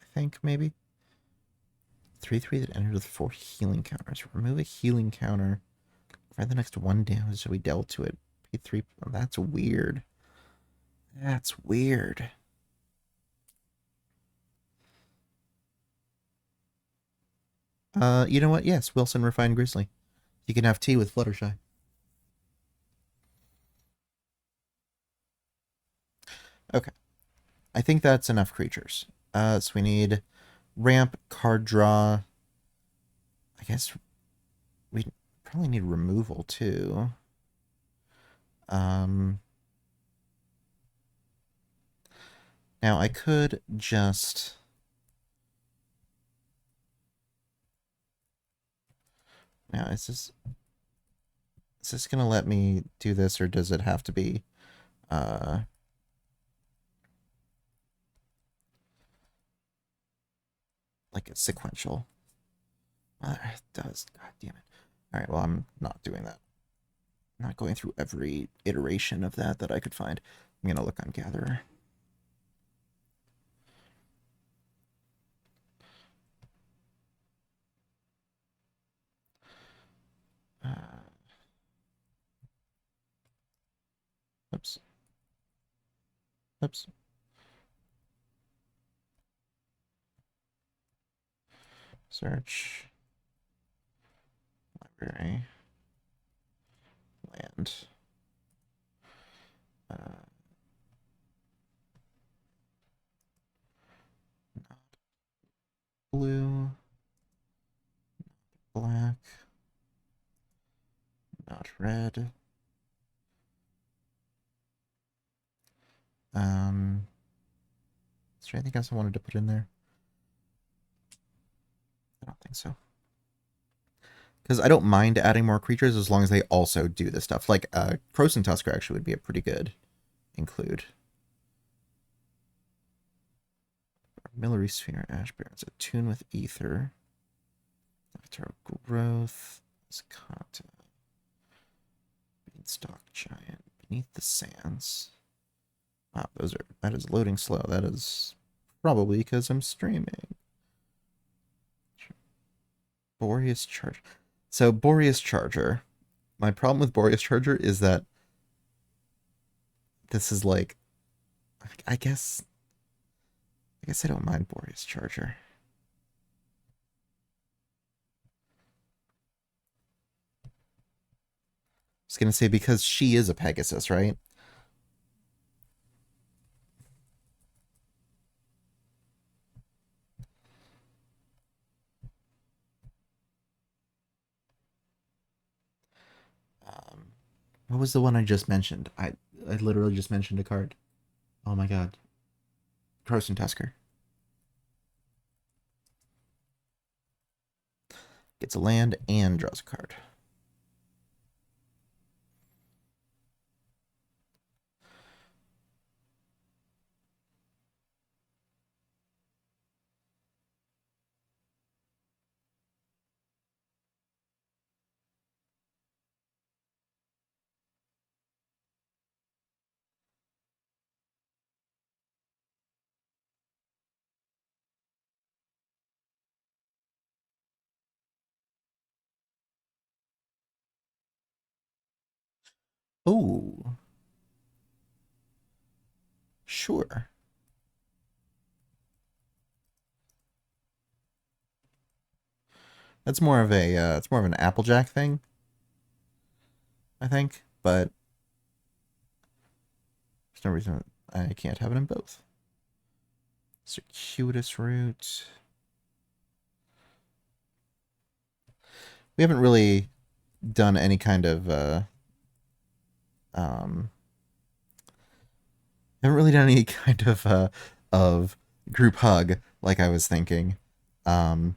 I think, maybe? 3/3 that enters with 4 healing counters. Remove a healing counter. For the next 1 damage that we dealt to it. Pay 3. Oh, that's weird. That's weird. You know what? Yes, Wilson Refined Grizzly. You can have tea with Fluttershy. Okay. I think that's enough creatures. So we need ramp, card draw. I guess we probably need removal too. Now I could just. Now is this gonna let me do this, or does it have to be like a sequential? It does. God damn it. Alright, well I'm not doing that. I'm not going through every iteration of that I could find. I'm gonna look on Gatherer. Oops. Oops. Search. Library. Land. Not blue. Black. Not red. Is there anything else I wanted to put in there? I don't think so. Because I don't mind adding more creatures as long as they also do this stuff. Like, Croson Tusker actually would be a pretty good include. Military Sphere, Ash Barrens, Attune with Ether. Avatar Growth. Skata. Beanstalk Giant. Beneath the Sands. Wow, that is loading slow. That is probably because I'm streaming. Boreas Charger. So, Boreas Charger. My problem with Boreas Charger is that this is like, I guess I don't mind Boreas Charger. I was gonna say because she is a Pegasus, right? What was the one I just mentioned? I literally just mentioned a card. Oh my god. Croson Tusker. Gets a land and draws a card. Oh, sure. That's more of a it's more of an Applejack thing, I think. But there's no reason I can't have it in both. Circuitous route. We haven't really done any kind of um haven't really done any kind of group hug like I was thinking. Um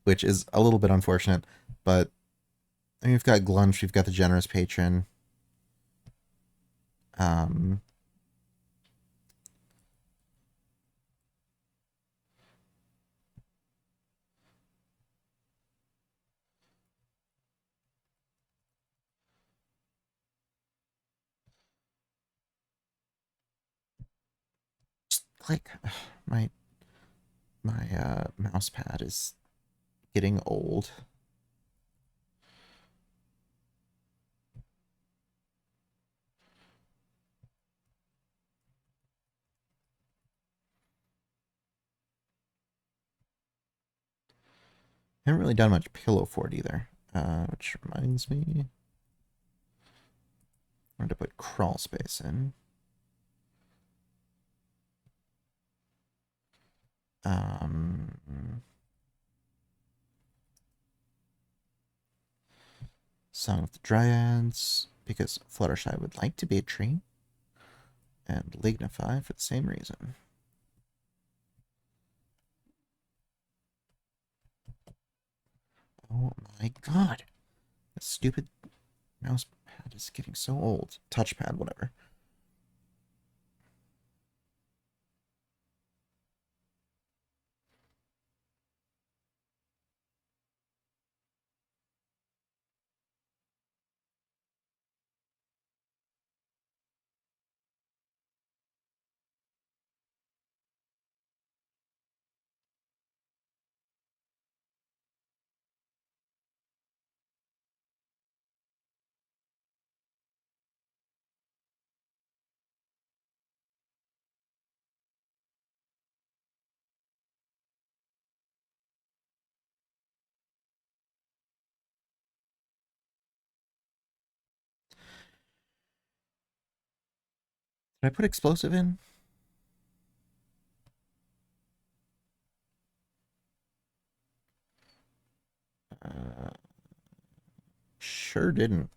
which is a little bit unfortunate, but I mean, we've got Glunch, we've got the generous patron. Um like my mouse pad is getting old. I haven't really done much pillow fort either. Which reminds me, I wanted to put crawl space in. Um, Song of the Dryads, because Fluttershy would like to be a tree, and Lignify for the same reason. Oh my god. That stupid mouse pad is getting so old. Touchpad, whatever. Did I put explosive in? Uh, sure didn't.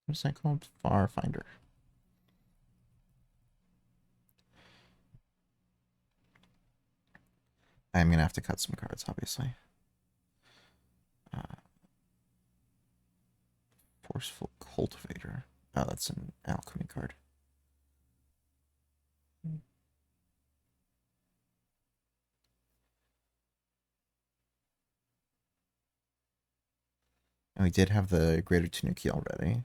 What's that called? Far Finder. I'm going to have to cut some cards, obviously. Uh, Forceful Cultivator. Oh, that's an alchemy card. And we did have the Greater Tanuki already.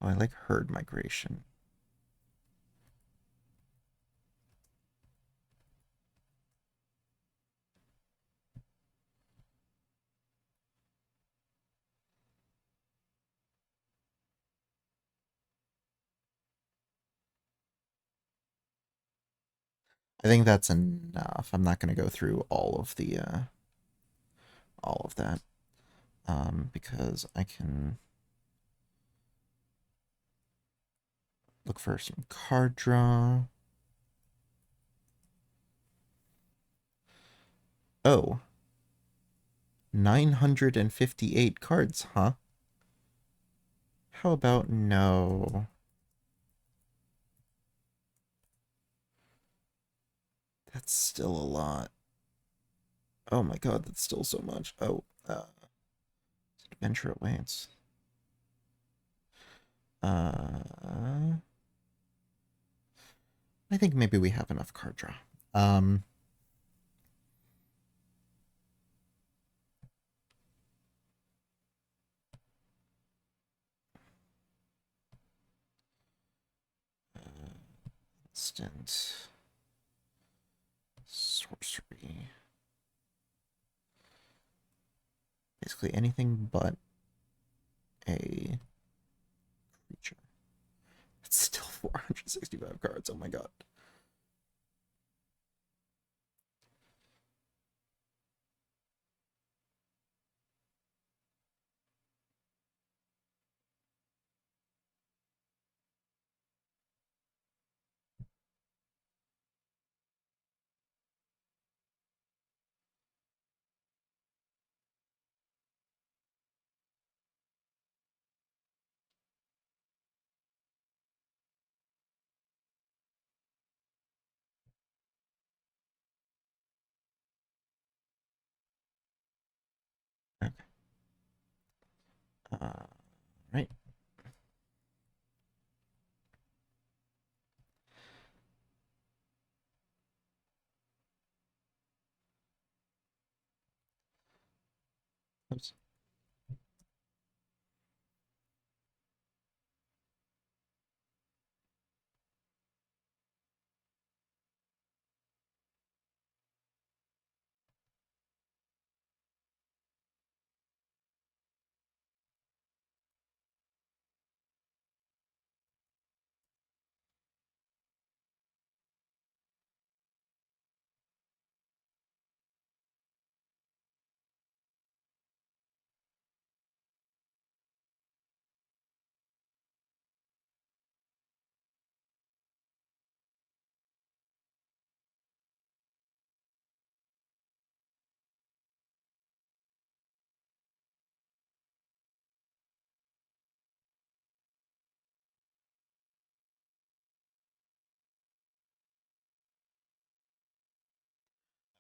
Oh, I like Herd Migration. I think that's enough. I'm not going to go through all of that, because I can look for some card draw. Oh, 958 cards, huh? How about no? That's still a lot. Oh my god, that's still so much. Oh, Adventure Awaits. I think maybe we have enough card draw. Um, Instant sorcery. Basically anything but a creature. It's still 465 cards. Oh my god. Okay. Right. Oops.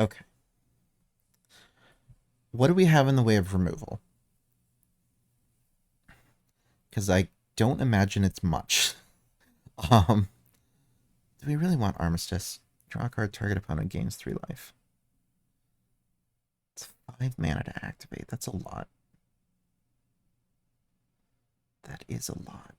Okay. What do we have in the way of removal? Because I don't imagine it's much. Um, do we really want Armistice? Draw a card, target opponent gains 3 life. It's 5 mana to activate. That's a lot. That is a lot.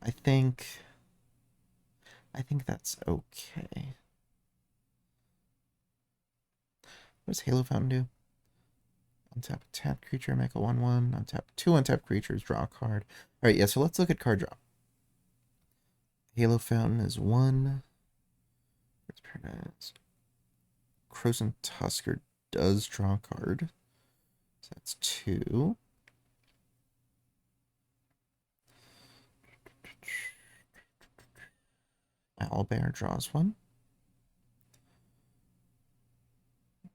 I think that's okay. What does Halo Fountain do? Untap a tapped creature, make a 1/1. Untap 2 untapped creatures, draw a card. Alright, yeah, so let's look at card draw. Halo Fountain is 1. Croson Tusker does draw a card. So that's 2. Owlbear draws 1.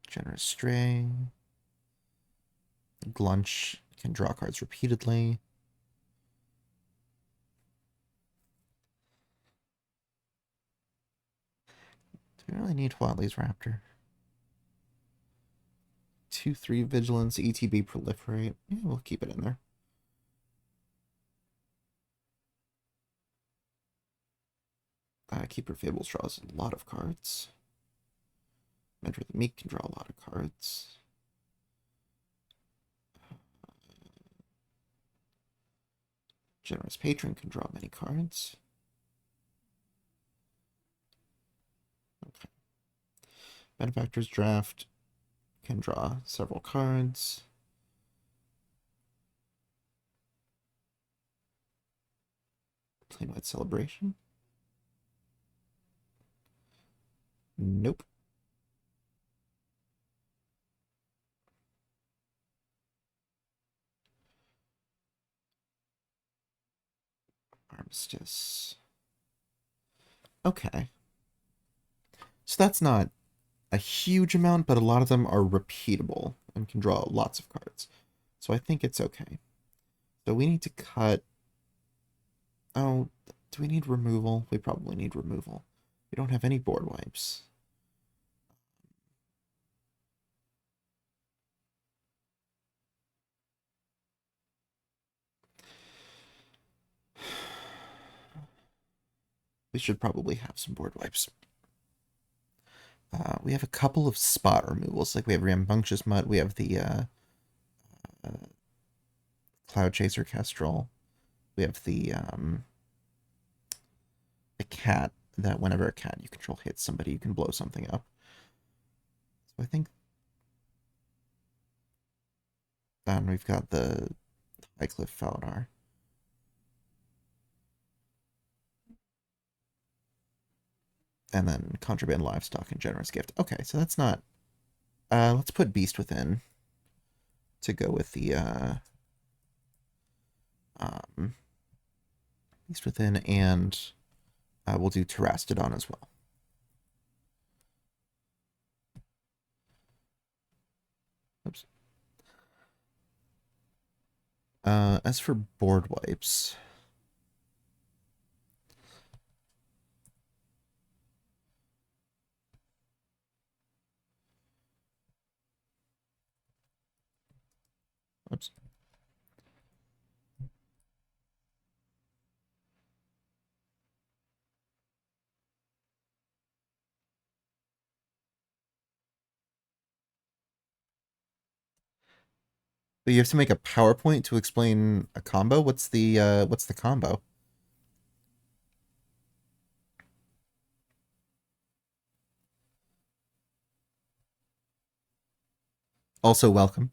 Generous Stray. Glunch can draw cards repeatedly. Do we really need Wildly's Raptor? 2/3 Vigilance, ETB Proliferate. Yeah, we'll keep it in there. Keeper Fables draws a lot of cards. Mentor the Meek can draw a lot of cards. Generous Patron can draw many cards. Okay. Benefactor's Draft can draw several cards. Plainwhite Celebration. Nope. Armistice. Okay. So that's not a huge amount, but a lot of them are repeatable and can draw lots of cards. So I think it's okay. So we need to cut... Oh, do we need removal? We probably need removal. We don't have any board wipes. We should probably have some board wipes. We have a couple of spot removals. Like we have Rambunctious Mutt. We have the Cloud Chaser Kestrel. We have the cat, that whenever a cat you control hits somebody, you can blow something up. So I think... And we've got the Highcliff Faladar. And then Contraband Livestock and Generous Gift. Okay, so that's not... let's put Beast Within to go with the... Beast Within, and we'll do Terastodon as well. Oops. As for board wipes... Oops. But you have to make a PowerPoint to explain a combo? What's the combo? Also welcome.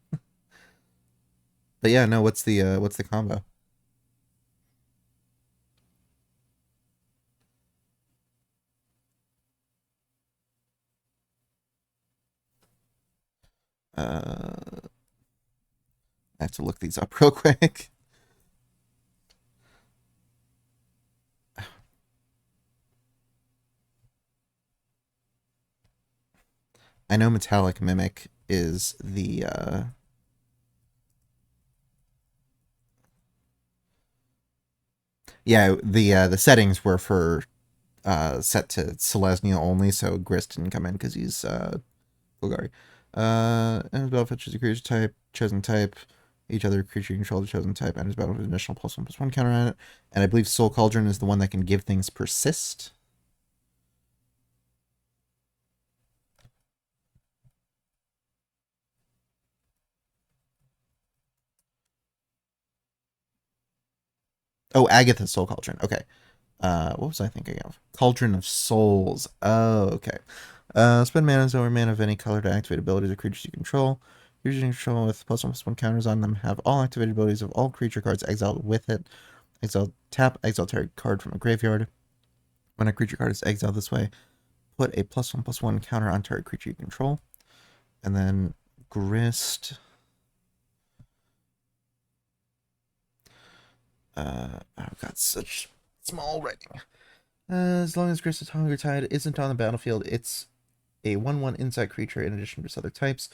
But yeah, no, what's the combo? I have to look these up real quick. I know Metallic Mimic is the yeah, the settings were for set to Selesnya only, so Grist didn't come in because he's Golgari. Enters battle features a creature type, chosen type. Each other creature you control the chosen type enters battle with an additional +1/+1 counter on it. And I believe Soul Cauldron is the one that can give things persist. Oh, Agatha's Soul Cauldron. Okay. What was I thinking of? Cauldron of Souls. Oh, okay. Spend mana over mana of any color to activate abilities of creatures you control. Creatures you control with +1/+1 counters on them have all activated abilities of all creature cards exiled with it. Exile target card from a graveyard. When a creature card is exiled this way, put a +1/+1 counter on target creature you control. And then Grist. I've got such small writing. As long as Grist is Hunger Tide isn't on the battlefield, it's a 1/1 insect creature in addition to its other types.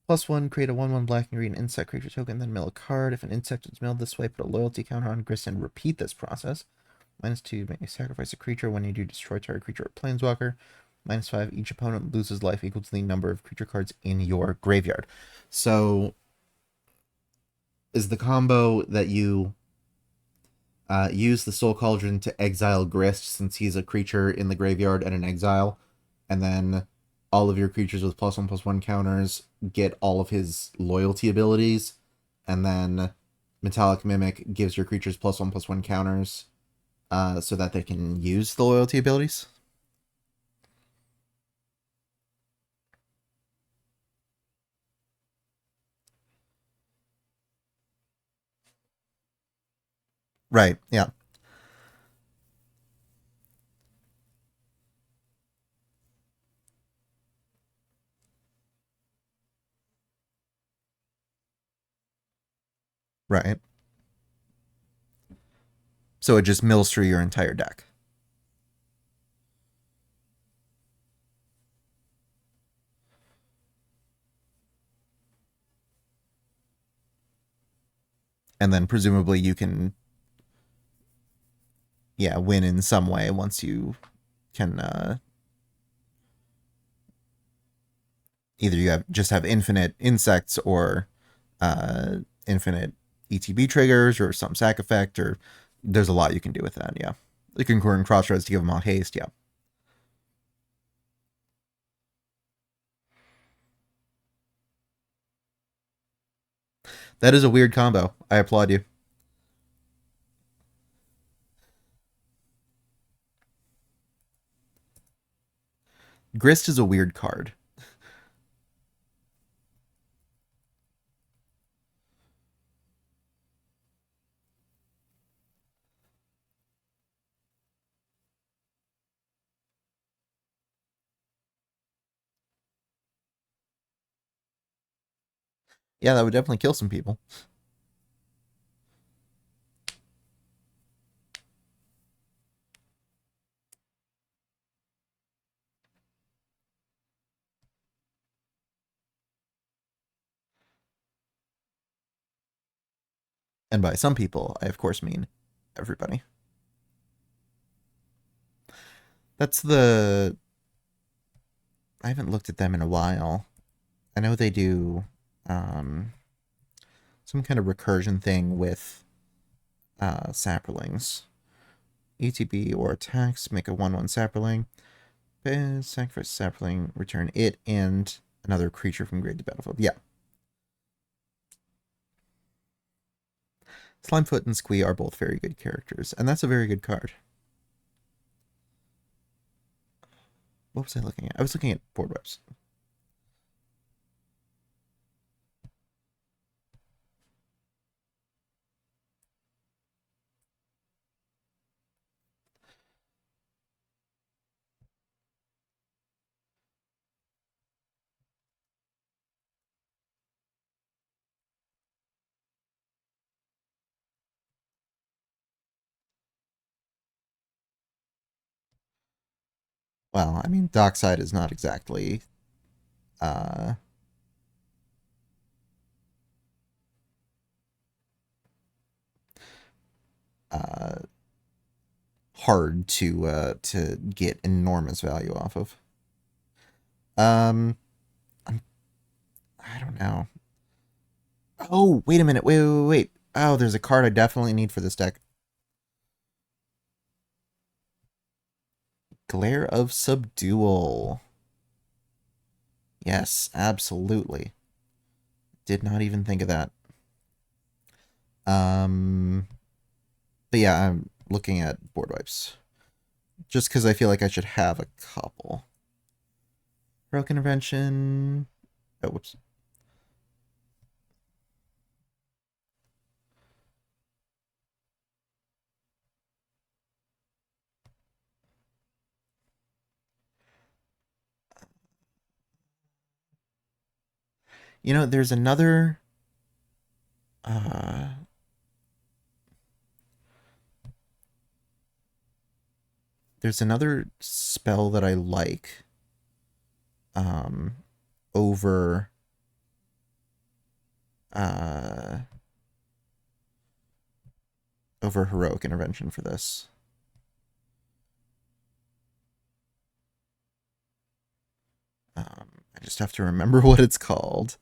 +1, create a 1/1 black and green insect creature token, then mill a card. If an insect is milled this way, put a loyalty counter on Grist and repeat this process. -2, make you sacrifice a creature. When you do, destroy target creature or planeswalker. -5, each opponent loses life equal to the number of creature cards in your graveyard. So, is the combo that you use the Soul Cauldron to exile Grist, since he's a creature in the graveyard and an exile, and then all of your creatures with +1/+1 counters get all of his loyalty abilities, and then Metallic Mimic gives your creatures +1/+1 counters, so that they can use the loyalty abilities. Right. Yeah. Right. So it just mills through your entire deck. And then presumably you can, yeah, win in some way once you can, either you have just have infinite insects or uh, infinite ETB triggers or some sack effect, or there's a lot you can do with that. Yeah, the concurrent crossroads to give them all haste. Yeah, that is a weird combo. I applaud you. Grist is a weird card. Yeah, that would definitely kill some people. And by some people, I of course mean everybody. That's the. I haven't looked at them in a while. I know they do um, some kind of recursion thing with saplings. ETB or attacks, make a 1/1 sapling. Sacrifice sapling, return it and another creature from grade to battlefield. Yeah. Slimefoot and Squee are both very good characters, and that's a very good card. What was I looking at? I was looking at board webs. Well, I mean, Dockside is not exactly uh, uh, hard to get enormous value off of. Um, I don't know. Oh, wait a minute. Wait. Oh, there's a card I definitely need for this deck. Glare of Subdual. Yes, absolutely. Did not even think of that. Um, but yeah, I'm looking at board wipes just because I feel like I should have a couple. Heroic Intervention. Oh, whoops. You know, uh, there's another spell that I like um, over uh, over Heroic Intervention for this. I just have to remember what it's called.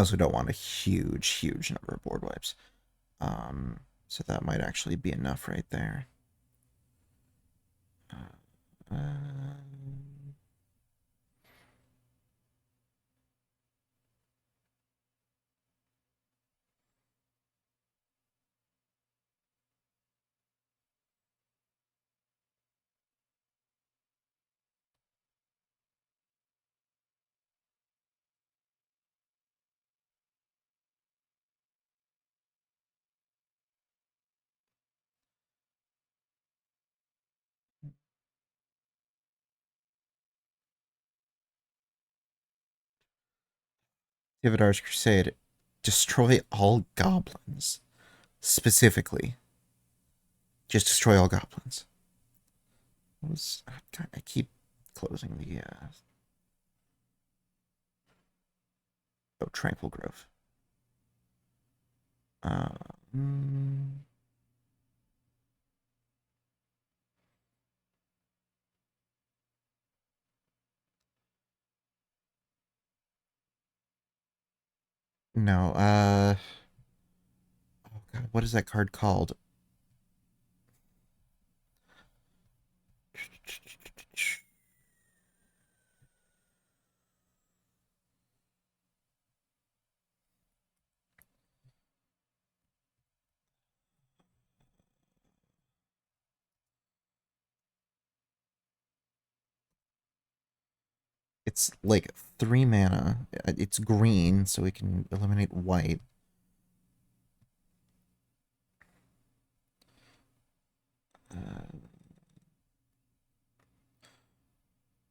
I also don't want a huge number of board wipes. So that might actually be enough right there. Uh, Tividar's Crusade. Destroy all goblins. Specifically. Just destroy all goblins. I keep closing the oh, Tranquil Grove. Uh, mm, no, oh god, what is that card called? It's like 3 mana. It's green, so we can eliminate white. Uh,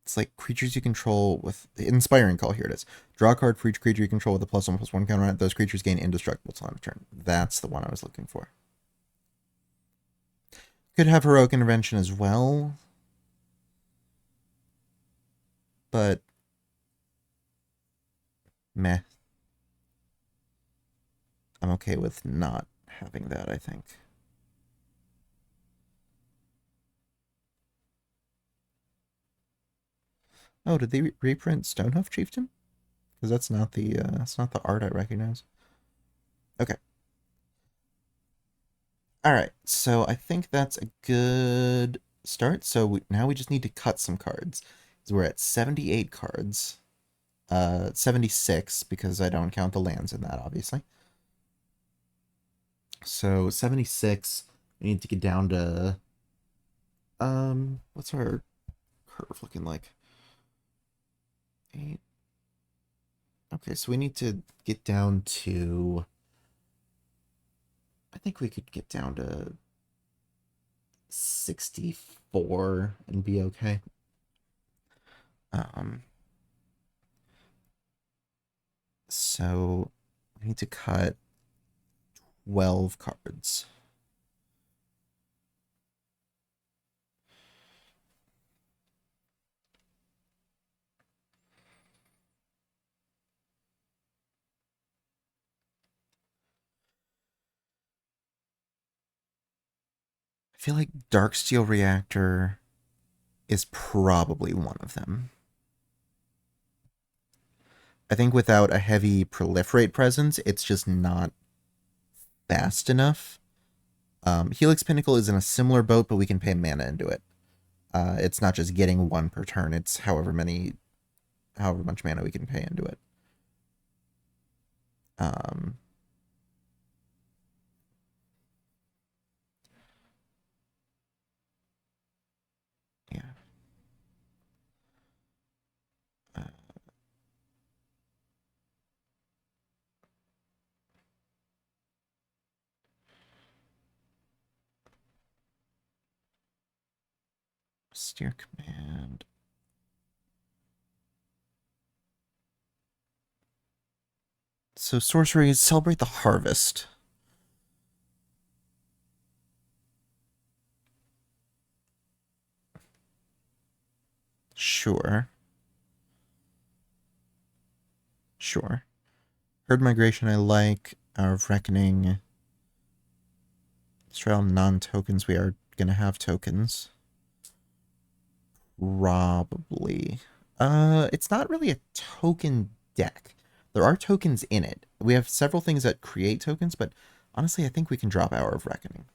it's like creatures you control with Inspiring Call. Here it is. Draw a card for each creature you control with a +1/+1 counter on it. Those creatures gain indestructible till end of turn. That's the one I was looking for. Could have Heroic Intervention as well, but meh. I'm okay with not having that, I think. Oh, did they reprint Stonehoof Chieftain? Because that's not the art I recognize. Okay. All right. So I think that's a good start. So now we just need to cut some cards. So we're at 78 cards. 76 because I don't count the lands in that, obviously. So 76. We need to get down to what's our curve looking like? 8. Okay, so we need to get down to I think we could get down to 64 and be okay. Um, so we need to cut 12 cards. I feel like Darksteel Reactor is probably one of them. I think without a heavy proliferate presence, it's just not fast enough. Helix Pinnacle is in a similar boat, but we can pay mana into it. It's not just getting one per turn, it's however much mana we can pay into it. Um, yeah. Uh, Steer Command. So sorceries celebrate the harvest. Sure. Sure. Herd Migration I like. Hour of Reckoning. Strail non-tokens. We are gonna have tokens. Probably. It's not really a token deck. There are tokens in it. We have several things that create tokens, but honestly, I think we can drop Hour of Reckoning.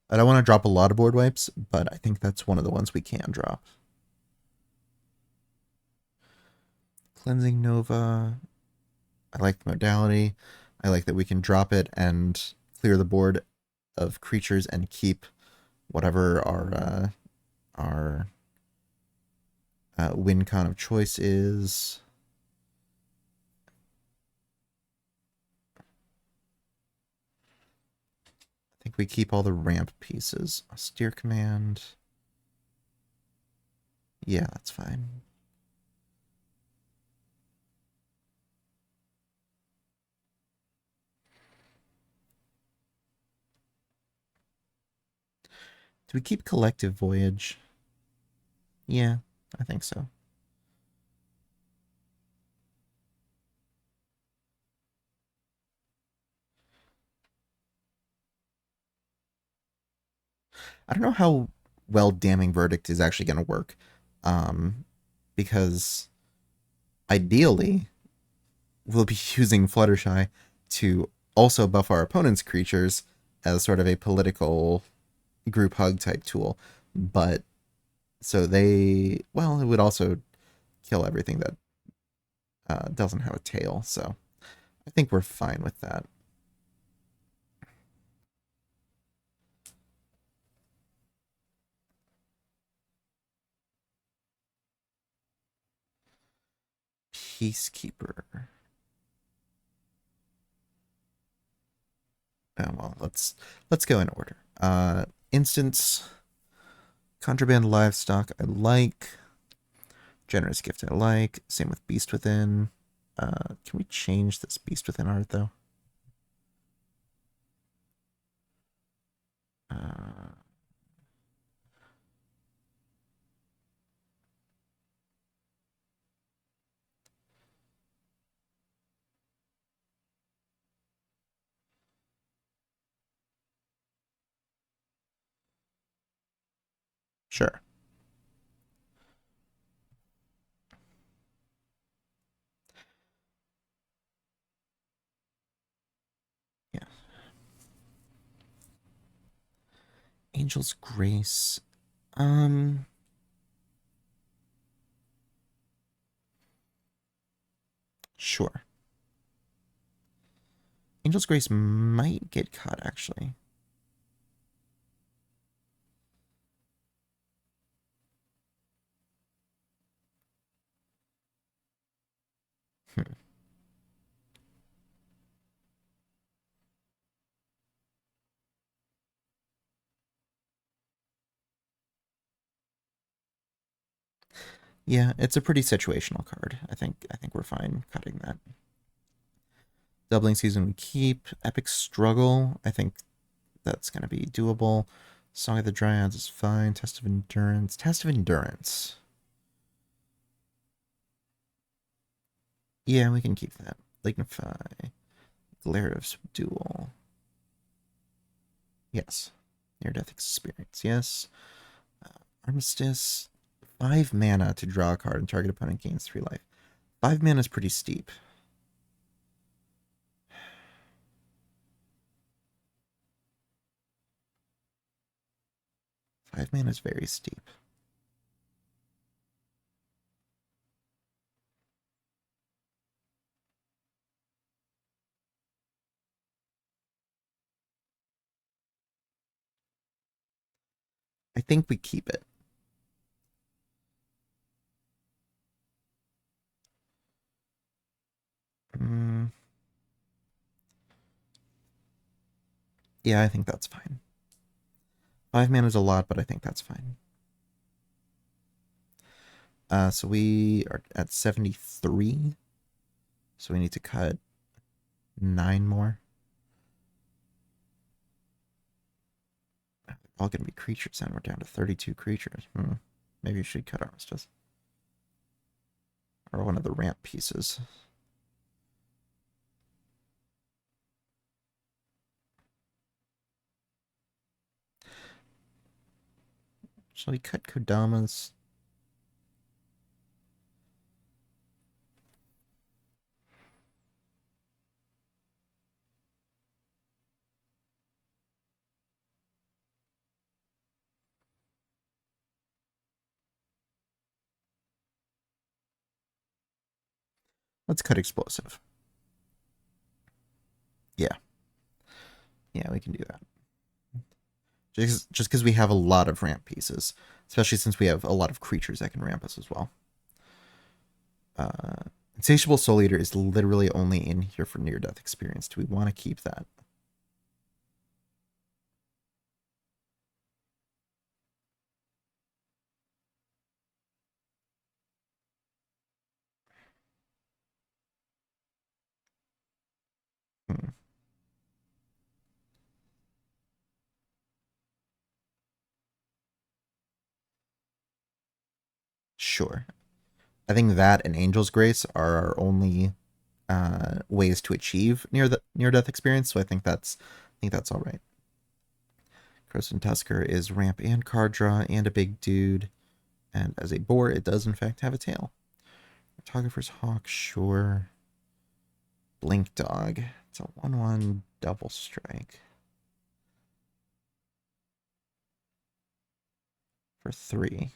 I don't want to drop a lot of board wipes, but I think that's one of the ones we can drop. Cleansing Nova. I like the modality. I like that we can drop it and clear the board of creatures and keep whatever our win con of choice is. I think we keep all the ramp pieces. Austere Command. Yeah, that's fine. Do we keep Collective Voyage? Yeah, I think so. I don't know how well Damning Verdict is actually going to work. Um, because ideally, we'll be using Fluttershy to also buff our opponent's creatures as sort of a political group hug type tool. But so well, it would also kill everything that doesn't have a tail. So I think we're fine with that. Peacekeeper. Oh, well, let's go in order. Instance, contraband livestock. I like generous gift. I like same with beast within. Can we change this beast within art though? Uh, sure. Yeah. Angel's Grace. Um, sure. Angel's Grace might get cut actually. Hmm. Yeah, it's a pretty situational card. I think we're fine cutting that. Doubling Season we keep. Epic Struggle. I think that's gonna be doable. Song of the Dryads is fine. Test of Endurance. Test of Endurance. Yeah, we can keep that. Lignify. Glare of Subdual. Yes. Near Death Experience. Yes. Armistice. 5 mana to draw a card and target opponent gains 3 life. 5 mana is pretty steep. 5 mana is very steep. I think we keep it. Mm, yeah, I think that's fine. 5 mana is a lot, but I think that's fine. So we are at 73. So we need to cut 9 more. All going to be creatures, and we're down to 32 creatures. Maybe we should cut Armistice. Or one of the ramp pieces. Shall we cut Kodama's? Let's cut explosive. Yeah. Yeah, we can do that. Just because we have a lot of ramp pieces, especially since we have a lot of creatures that can ramp us as well. Insatiable Soul Eater is literally only in here for near-death experience. Do we want to keep that? Hmm. Sure. I think that and Angel's Grace are our only ways to achieve near death experience. So I think that's all right. Crimson Tusker is ramp and card draw and a big dude, and as a boar, it does in fact have a tail. Photographer's Hawk, sure. Blink Dog. It's a 1/1 double strike for 3.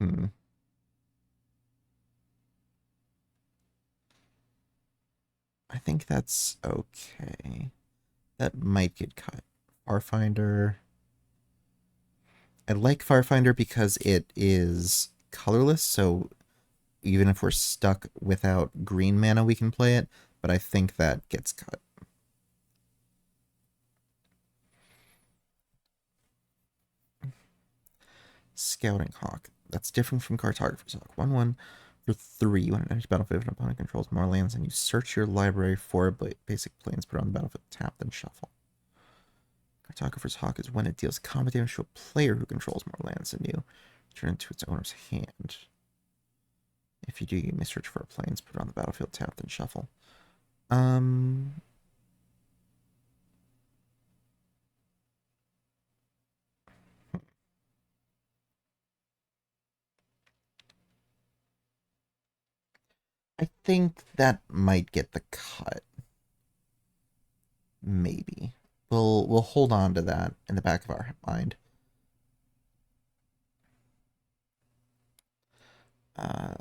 Hmm. I think that's okay. That might get cut. Farfinder. I like Farfinder because it is colorless, so even if we're stuck without green mana, we can play it, but I think that gets cut. Scouting Hawk. That's different from Cartographer's Hawk. 1/1 for 3. When it enters battlefield, if an opponent controls more lands, and you search your library for basic planes, put it on the battlefield, tap, then shuffle. Cartographer's Hawk is when it deals combat damage to a player who controls more lands than you. Turn it into its owner's hand. If you do, you may search for a planes, put it on the battlefield, tap, then shuffle. Um, I think that might get the cut. Maybe. We'll hold on to that in the back of our mind. Uh,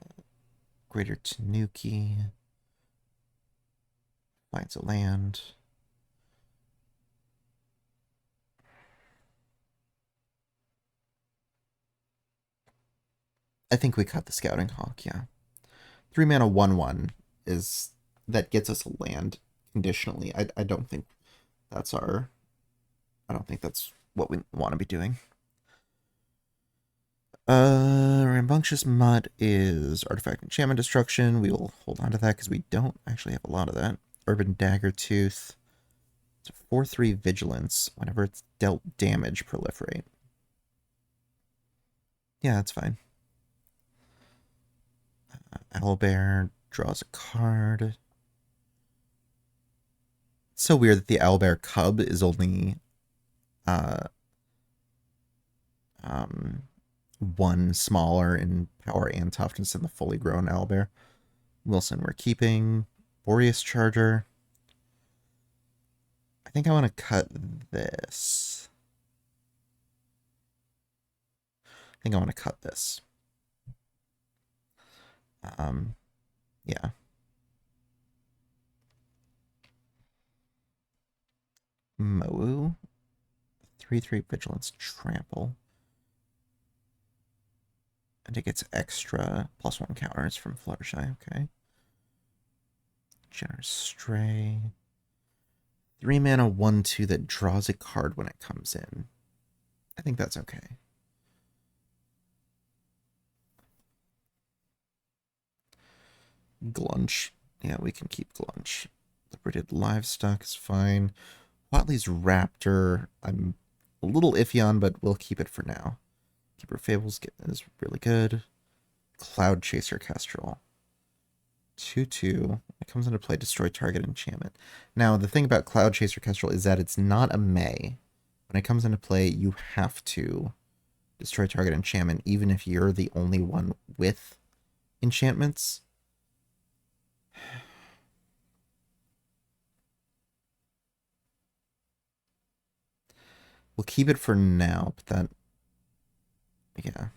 Greater Tanuki finds a land. I think we cut the Scouting Hawk, yeah. 3 mana 1/1 is that gets us a land conditionally. I don't think that's our I don't think that's what we want to be doing. Rambunctious Mud is Artifact Enchantment Destruction. We will hold on to that because we don't actually have a lot of that. Urban Daggertooth. It's a 4/3 Vigilance. Whenever it's dealt damage, proliferate. Yeah, that's fine. Owlbear draws a card. It's so weird that the Owlbear Cub is only uh, um, 1 smaller in power and toughness than the fully grown owlbear. Wilson, we're keeping. Boreas Charger. I think I want to cut this. I think I want to cut this. Um, yeah. Moo. 3/3 Vigilance Trample. And it gets extra +1 counters from Fluttershy. Okay. Generous Stray. 3 mana 1/2 that draws a card when it comes in. I think that's okay. Glunch. Yeah, we can keep Glunch. Liberated Livestock is fine. Watley's Raptor, I'm a little iffy on, but we'll keep it for now. Keeper Fables is really good. Cloud Chaser Kestrel. 2/2. It comes into play, destroy target enchantment. Now, the thing about Cloud Chaser Kestrel is that it's not a May. When it comes into play, you have to destroy target enchantment, even if you're the only one with enchantments. We'll keep it for now, but that Yeah.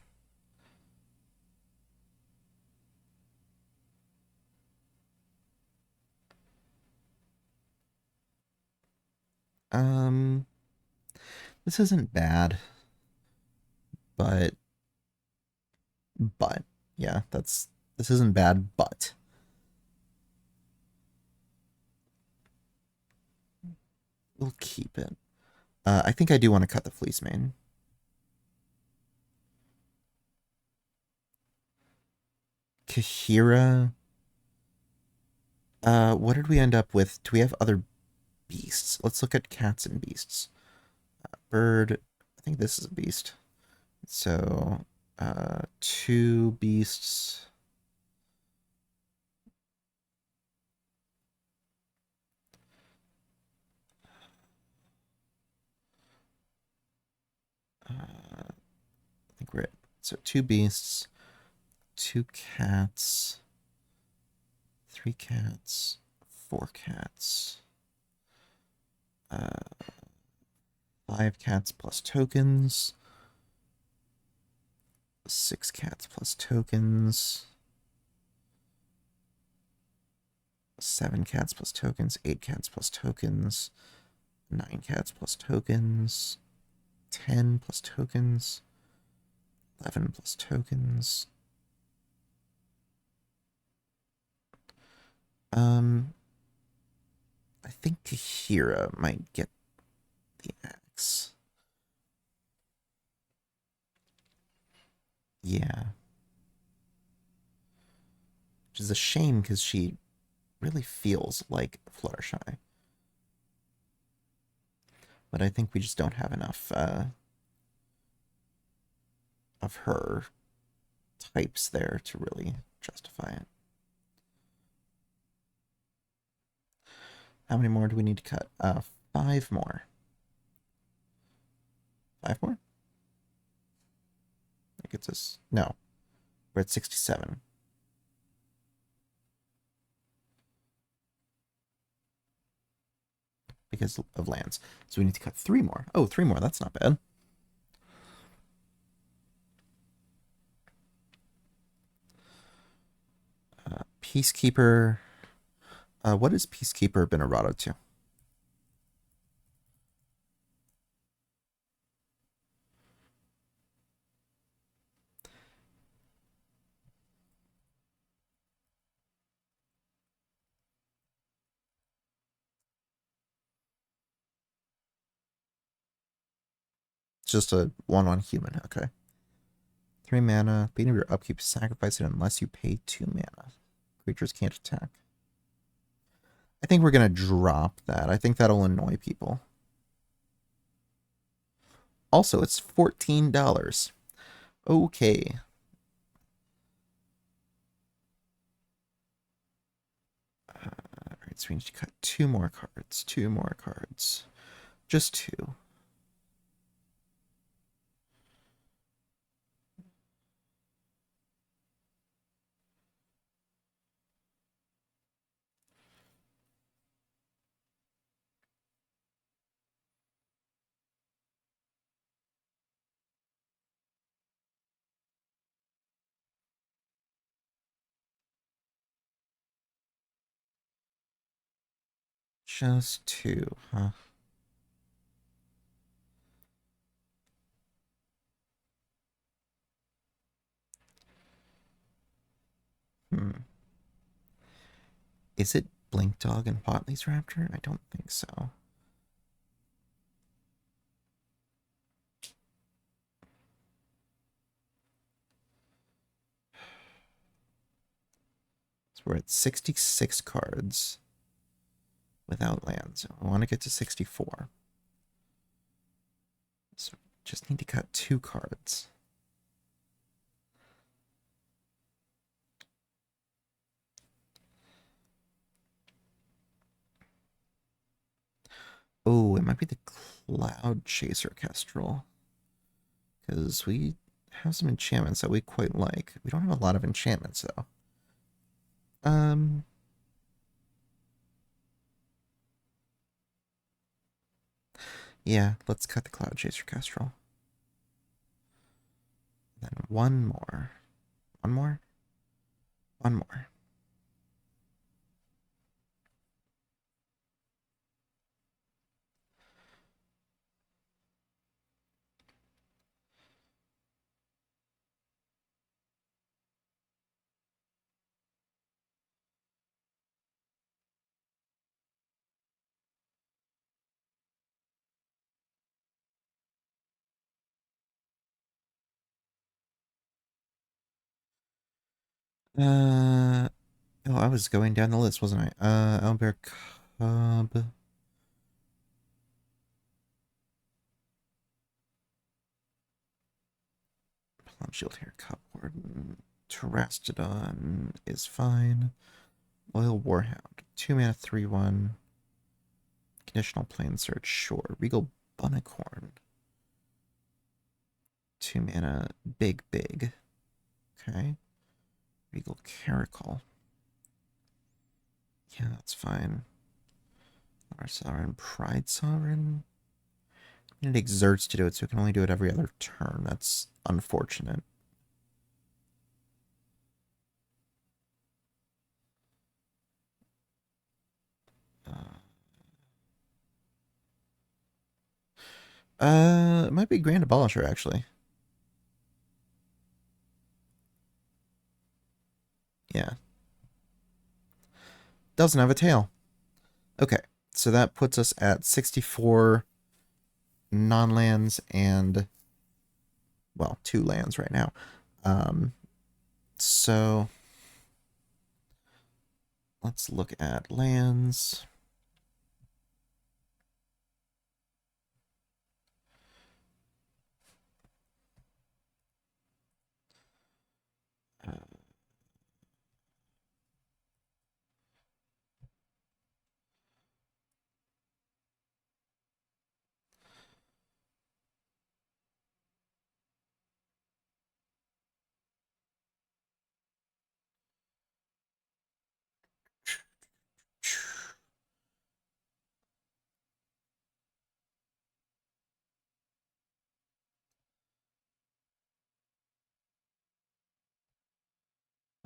Um, this isn't bad, but but yeah, this isn't bad, but we'll keep it. I think I do want to cut the fleece mane. Kahira. What did we end up with? Do we have other beasts? Let's look at cats and beasts. Bird. I think this is a beast. So, two beasts. I think we're at so two beasts, two cats, three cats, four cats, uh, five cats plus tokens, six cats plus tokens, seven cats plus tokens, eight cats plus tokens, nine cats plus tokens, 10 plus tokens, 11 plus tokens. I think Kahira might get the axe. Yeah. Which is a shame because she really feels like Fluttershy. But I think we just don't have enough of her types there to really justify it. How many more do we need to cut? Five more. Five more? That gets us. No. We're at 67. Because of lands. So we need to cut three more. Oh, three more. That's not bad. Peacekeeper. What has Peacekeeper been errata to? It's just a one on human. Okay. 3 mana. Beginning of your upkeep, sacrifice it unless you pay 2 mana. Creatures can't attack. I think we're going to drop that. I think that'll annoy people. Also, it's $14. Okay. Alright, so we need to cut two more cards. Two more cards. Just two. Just two, huh? Hmm. Is it Blink Dog and Potley's Raptor? I don't think so. So we're at 66 cards without lands. I want to get to 64. So just need to cut two cards. Oh, it might be the Cloud Chaser Kestrel. Because we have some enchantments that we quite like. We don't have a lot of enchantments, though. Yeah, let's cut the Cloud Chaser Kestrel. Then one more. One more? One more. Uh, oh, I was going down the list, wasn't I? Owlbear Cub. Plum Shield Hair Cub Warden. Terastodon is fine. Loyal Warhound. 2 mana, 3/1. Conditional Plane Search, sure. Regal Bunicorn. 2 mana, big, big. Okay. Regal Caracal. Yeah, that's fine. Our Sovereign, Pride Sovereign. It exerts to do it, so it can only do it every other turn. That's unfortunate. It might be Grand Abolisher, actually. Yeah. Doesn't have a tail. Okay, so that puts us at 64 non-lands and, well, 2 lands right now. So let's look at lands. Uh,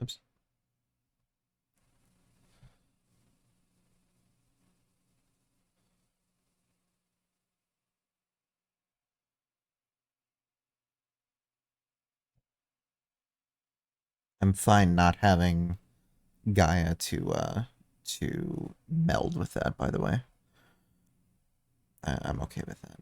oops. I'm fine not having Gaia to meld with that, by the way. I'm okay with that.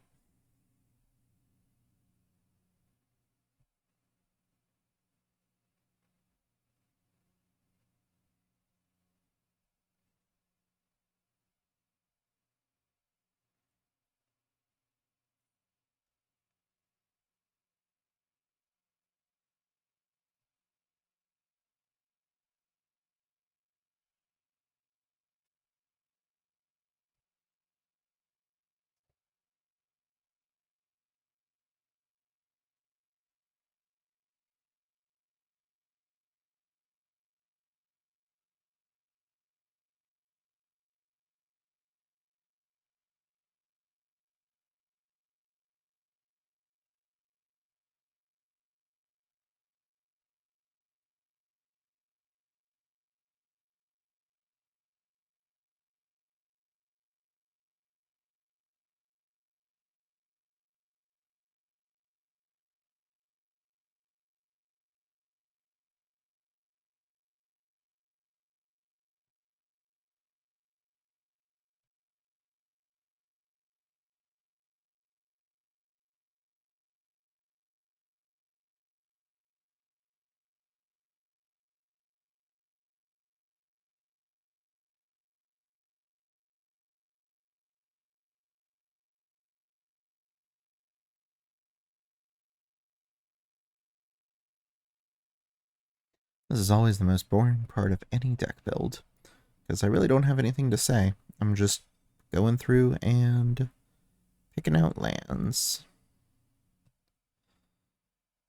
This is always the most boring part of any deck build, because I really don't have anything to say. I'm just going through and picking out lands.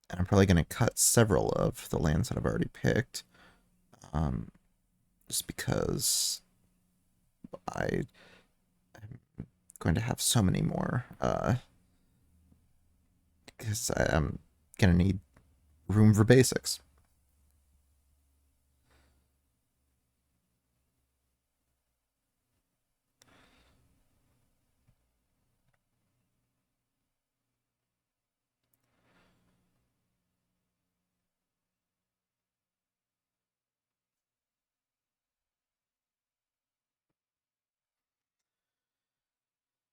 And I'm probably going to cut several of the lands that I've already picked. Just because I'm going to have so many more. Because I'm going to need room for basics.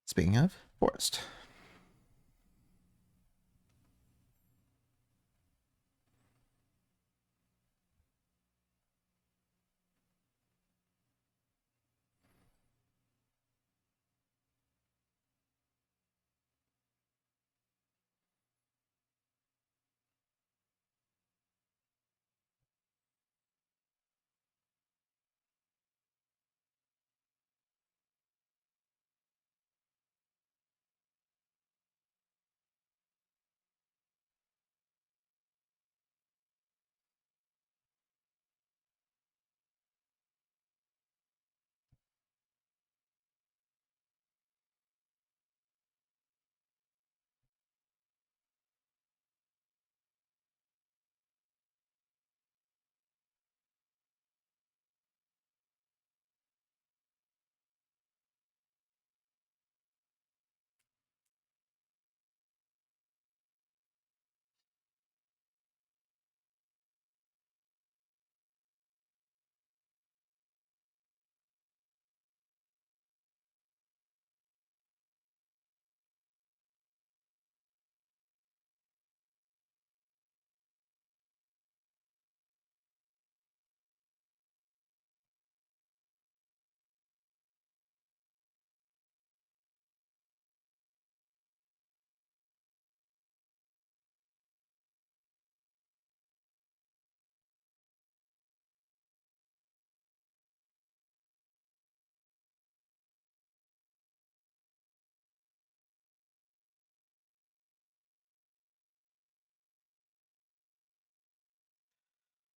Speaking of, forest.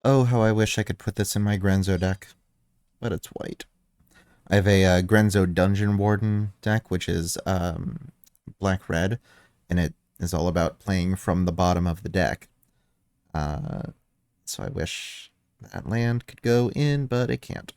Oh, how I wish I could put this in my Grenzo deck, but it's white. I have a Grenzo Dungeon Warden deck, which is black-red, and it is all about playing from the bottom of the deck. So I wish that land could go in, but it can't.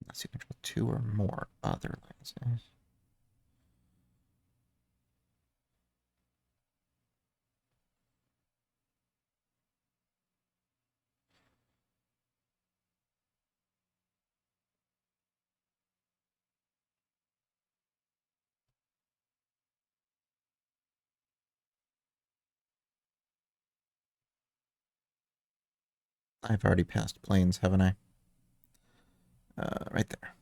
Unless you control two or more other lands. I've already passed planes, haven't I? Right there.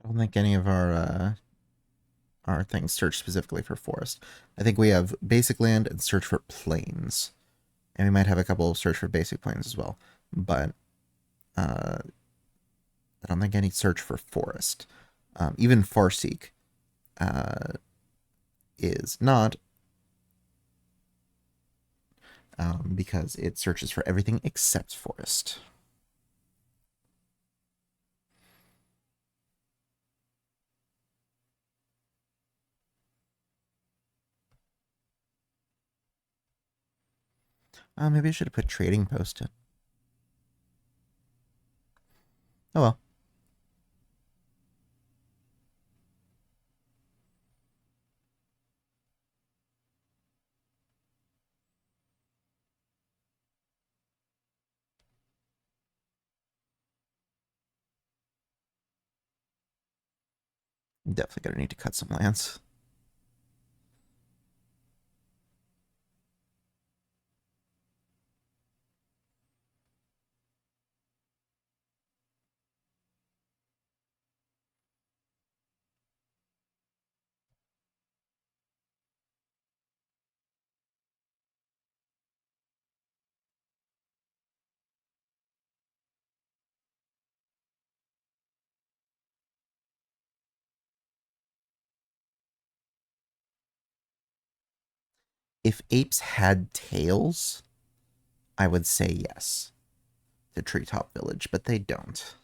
I don't think any of our things search specifically for forest. I think we have basic land and search for plains, and we might have a couple of search for basic plains as well. But I don't think any search for forest. Even Farseek is not, because it searches for everything except forest. Maybe I should have put trading post in. Oh well. Definitely gonna need to cut some lands. If apes had tails, I would say yes to Treetop Village, but they don't.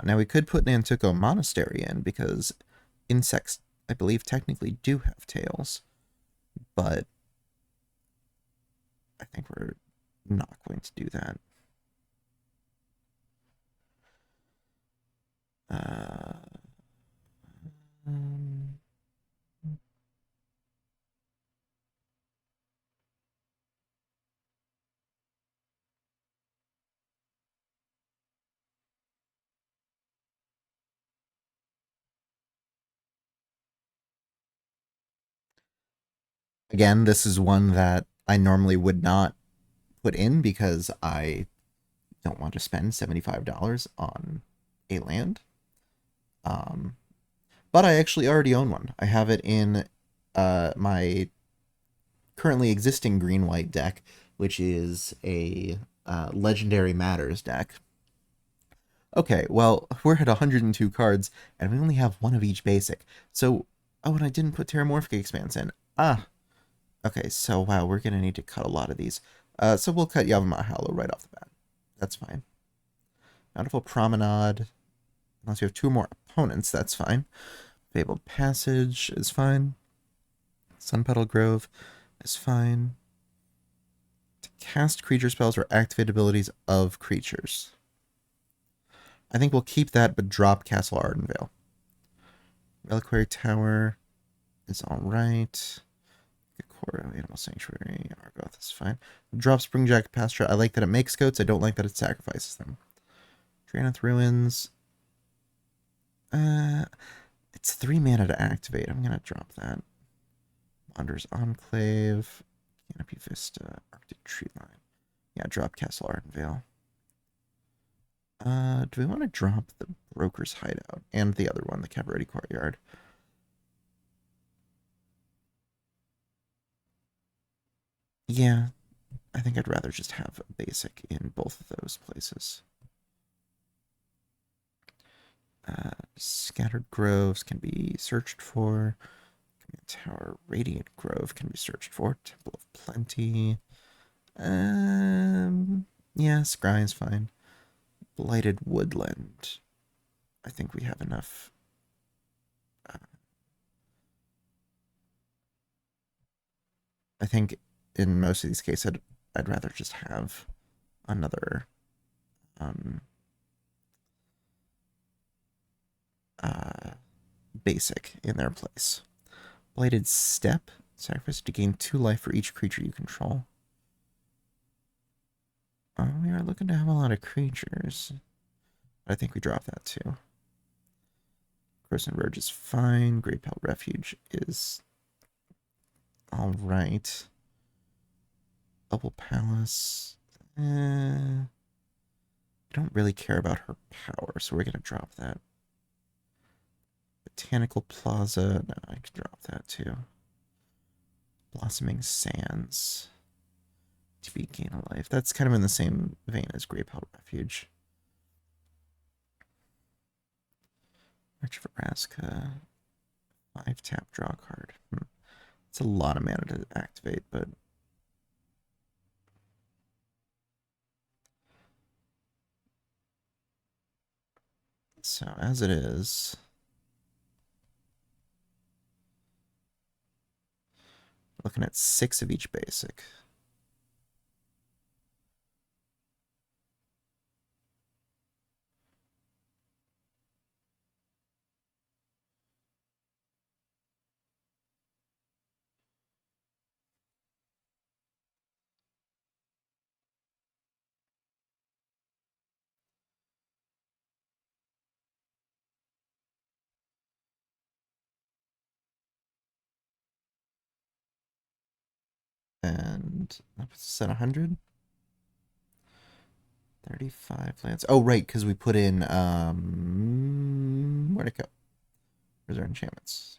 Now we could put Nantuko Monastery in because insects, I believe, technically do have tails, but I think we're not going to do that. Uh, um, Again, this is one that I normally would not put in because I don't want to spend $75 on a land. Um, but I actually already own one. I have it in my currently existing green white deck, which is a Legendary Matters deck. Okay, well, we're at 102 cards, and we only have one of each basic. So, oh, and I didn't put Terramorphic Expanse in. Ah, okay, so wow, we're going to need to cut a lot of these. So we'll cut Yavimaya Hollow right off the bat. That's fine. Bountiful Promenade. Unless you have two more opponents, that's fine. Fabled Passage is fine. Sunpetal Grove is fine. To cast creature spells or activate abilities of creatures. I think we'll keep that, but drop Castle Ardenvale. Reliquary Tower is alright. Core Animal Sanctuary, Argoth is fine. Drop Springjack Pasture. I like that it makes goats. I don't like that it sacrifices them. Drannith Ruins. It's 3 mana to activate. I'm gonna drop that. Wander's Enclave. Canopy Vista. Arctic Treeline. Yeah, drop Castle Ardenvale. Do we want to drop the Broker's Hideout and the other one, the Cabaret Courtyard? Yeah, I think I'd rather just have a basic in both of those places. Scattered Groves can be searched for. Tower Radiant Grove can be searched for. Temple of Plenty. Yeah, Scry is fine. Blighted Woodland. I think we have enough. I think in most of these cases, I'd rather just have another um, uh, basic in their place. Blighted Step. Sacrifice to gain 2 life for each creature you control. We are looking to have a lot of creatures. I think we drop that too. Crescent Verge is fine. Great Pelt Refuge is alright. Bubble Palace. I don't really care about her power, so we're going to drop that. Botanical Plaza. No, I can drop that too. Blossoming Sands. To be gain a life. That's kind of in the same vein as Great Pelt Refuge. March of Araska. 5 tap, draw a card. It's a lot of mana to activate, but so as it is, looking at 6 of each basic. And that puts us at 100. 35 lands. Oh, right, because we put in, where'd it go? Where's our enchantments?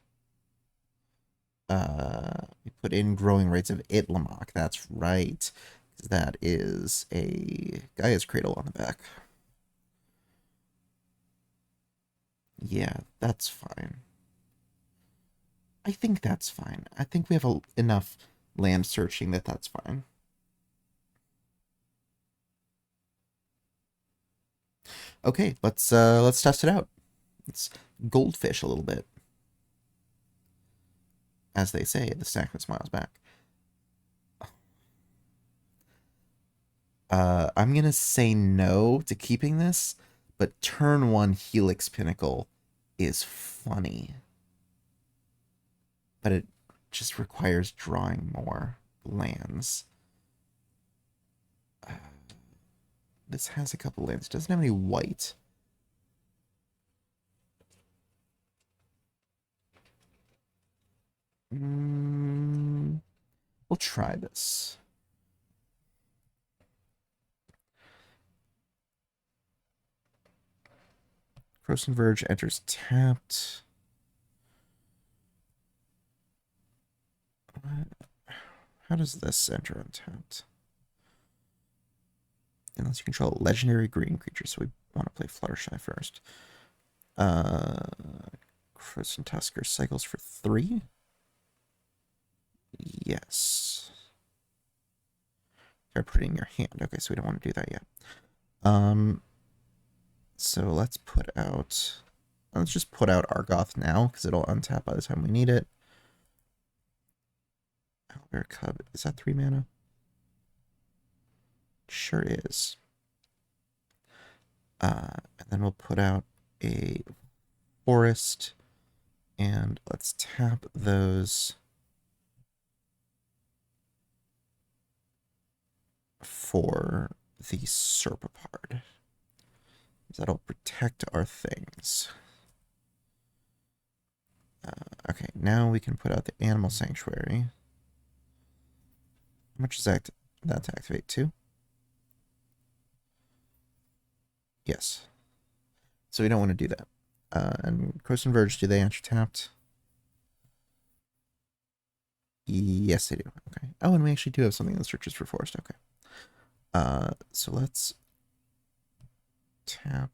We put in Growing Rites of Itlamok. That's right. That is a Gaia's Cradle on the back. Yeah, that's fine. I think that's fine. I think we have enough land searching that that's fine. Okay, let's test it out. Let's goldfish a little bit. As they say, the stack that smiles back. I'm gonna say no to keeping this, but turn 1 Helix Pinnacle is funny. But it just requires drawing more lands. This has a couple lands. It doesn't have any white. We'll try this. Frozen Verge enters tapped. How does this enter untapped? Unless you control a legendary green creature, so we want to play Fluttershy first. Frozen Tusker cycles for 3. Yes. Gotta put it in your hand. Okay, so we don't want to do that yet. So let's put out... Let's just put out Argoth now, because it'll untap by the time we need it. Owlbear Cub. Is that 3 mana? Sure is. And then we'll put out a Forest, and let's tap those for the Serpapard. That'll protect our things. Okay, now we can put out the Animal Sanctuary. How much is that to activate? 2? Yes. So we don't want to do that. And Frozen Verge, do they enter tapped? Yes, they do. Okay. Oh, and we actually do have something that searches for forest. Okay. So let's tap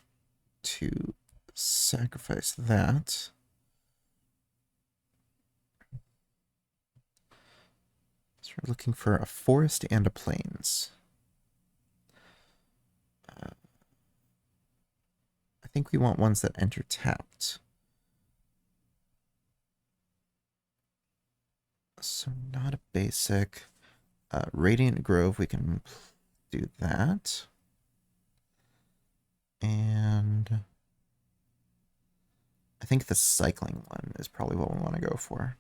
to sacrifice that. So we're looking for a forest and a plains. I think we want ones that enter tapped. So not a basic. Radiant Grove, we can do that. And I think the cycling one is probably what we want to go for.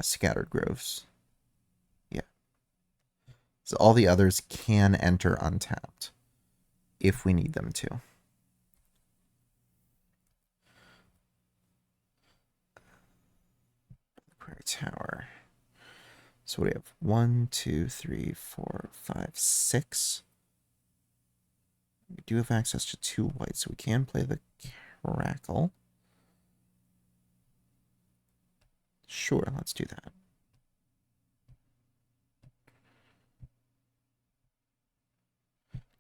Scattered Groves. Yeah. So all the others can enter untapped if we need them to. Prairie Tower. So what do we have? 1, 2, 3, 4, 5, 6. We do have access to 2 white, so we can play the Crackle. Sure, let's do that.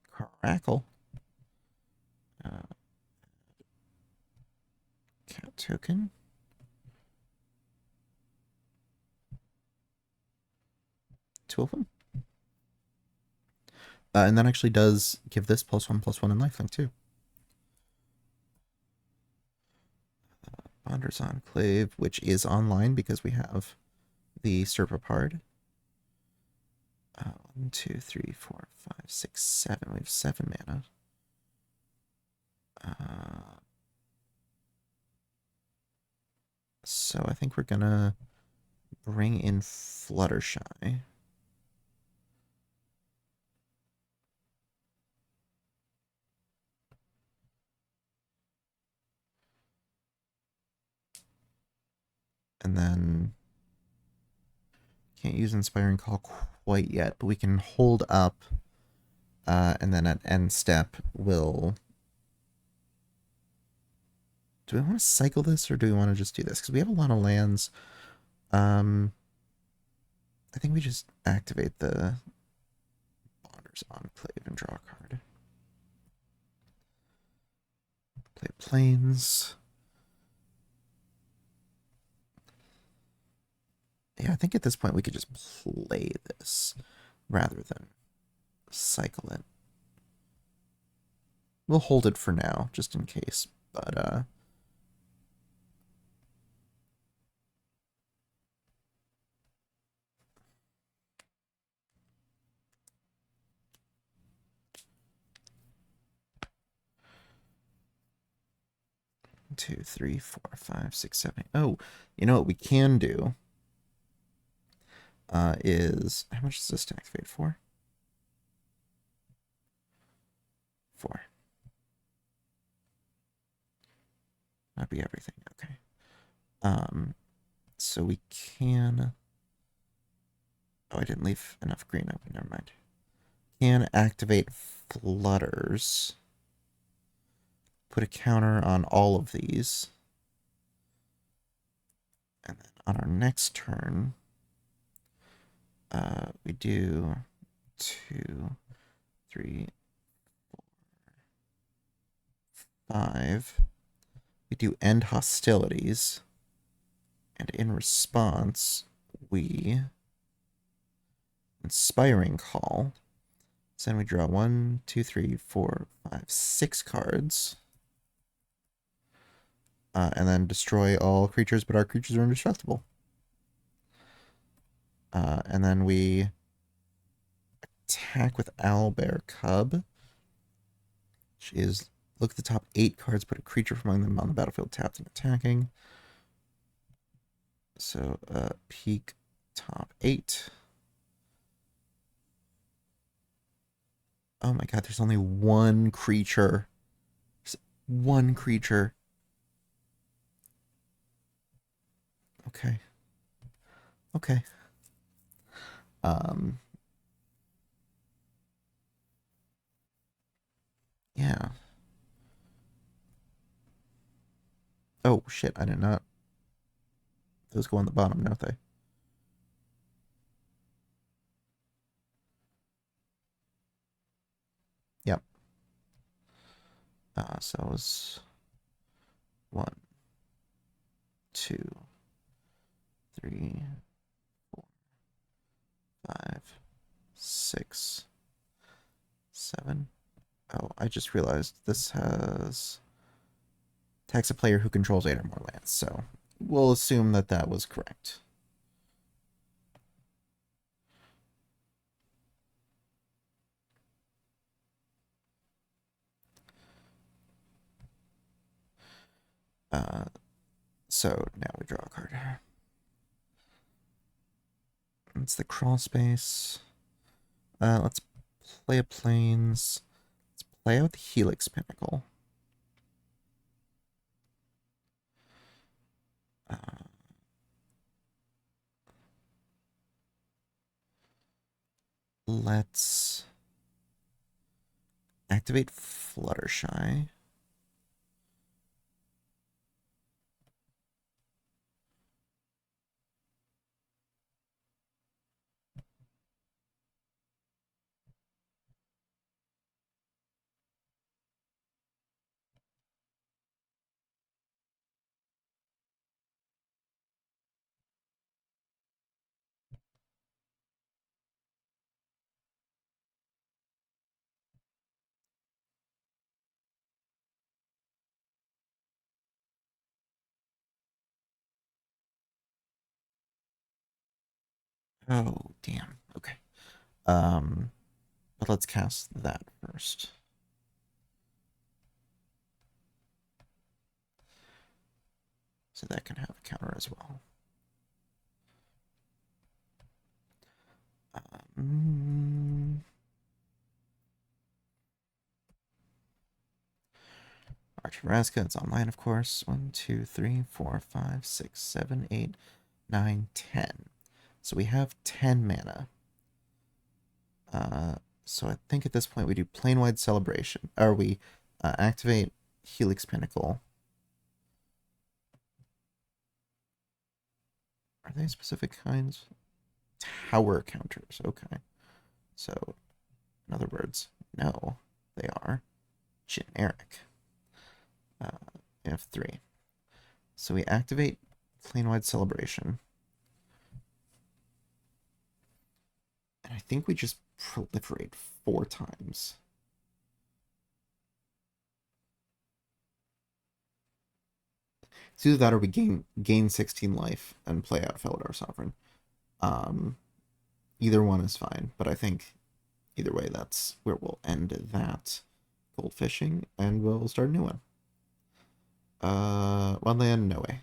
Crackle. Cat token. Two of them. And that actually does give this +1/+1 in lifelink too. Bonders Enclave, which is online because we have the Serpapard. 1, 2, 3, 4, 5, 6, 7. We have 7 mana. So I think we're gonna bring in Fluttershy. And then Can't use Inspiring Call quite yet, but we can hold up, and then at end step, we'll... Do we want to cycle this, or do we want to just do this? Because we have a lot of lands. I think we just activate the Bonder's Enclave and draw a card. Play Plains. Yeah, I think at this point we could just play this rather than cycle it. We'll hold it for now, just in case, but 2, 3, 4, 5, 6, 7, 8. Oh, you know what we can do is... How much does this to activate for? 4. That'd be everything. Okay. So we can... Oh, I didn't leave enough green open. Never mind. Can activate Flutters. Put a counter on all of these. And then on our next turn, we do 2, 3, 4, 5. We do end hostilities. And in response, we Inspiring Call. So then we draw 1, 2, 3, 4, 5, 6 cards. And then destroy all creatures, but our creatures are indestructible. And then we attack with Owlbear Cub, which is look at the top 8 cards, put a creature from among them on the battlefield tapped and attacking. So peak top 8. Oh my god, there's only one creature. There's one creature. Okay. Okay. Yeah. Oh shit, I did not. Those go on the bottom, don't they? Yep. So it was 1, 2, 3, 4, 5, 6, 7. Oh, I just realized this has attacks a player who controls 8 or more lands, so we'll assume that that was correct. So now we draw a card. It's the crawl space. Let's play a Plains. Let's play out the Helix Pinnacle. Let's activate Fluttershy. Oh, damn. Okay. But let's cast that first. So that can have a counter as well. Archivaraska, it's online, of course. 1, 2, 3, 4, 5, 6, 7, 8, 9, 10. So we have 10 mana. So I think at this point we do Planewide Celebration. Or we activate Helix Pinnacle. Are they specific kinds? Tower counters. Okay. So, in other words, no, they are generic. We have 3. So we activate Planewide Celebration. And I think we just proliferate 4 times. It's either that or we gain 16 life and play out Felidar Sovereign. Either one is fine, but I think either way, that's where we'll end that gold fishing, and we'll start a new one. One land, no way.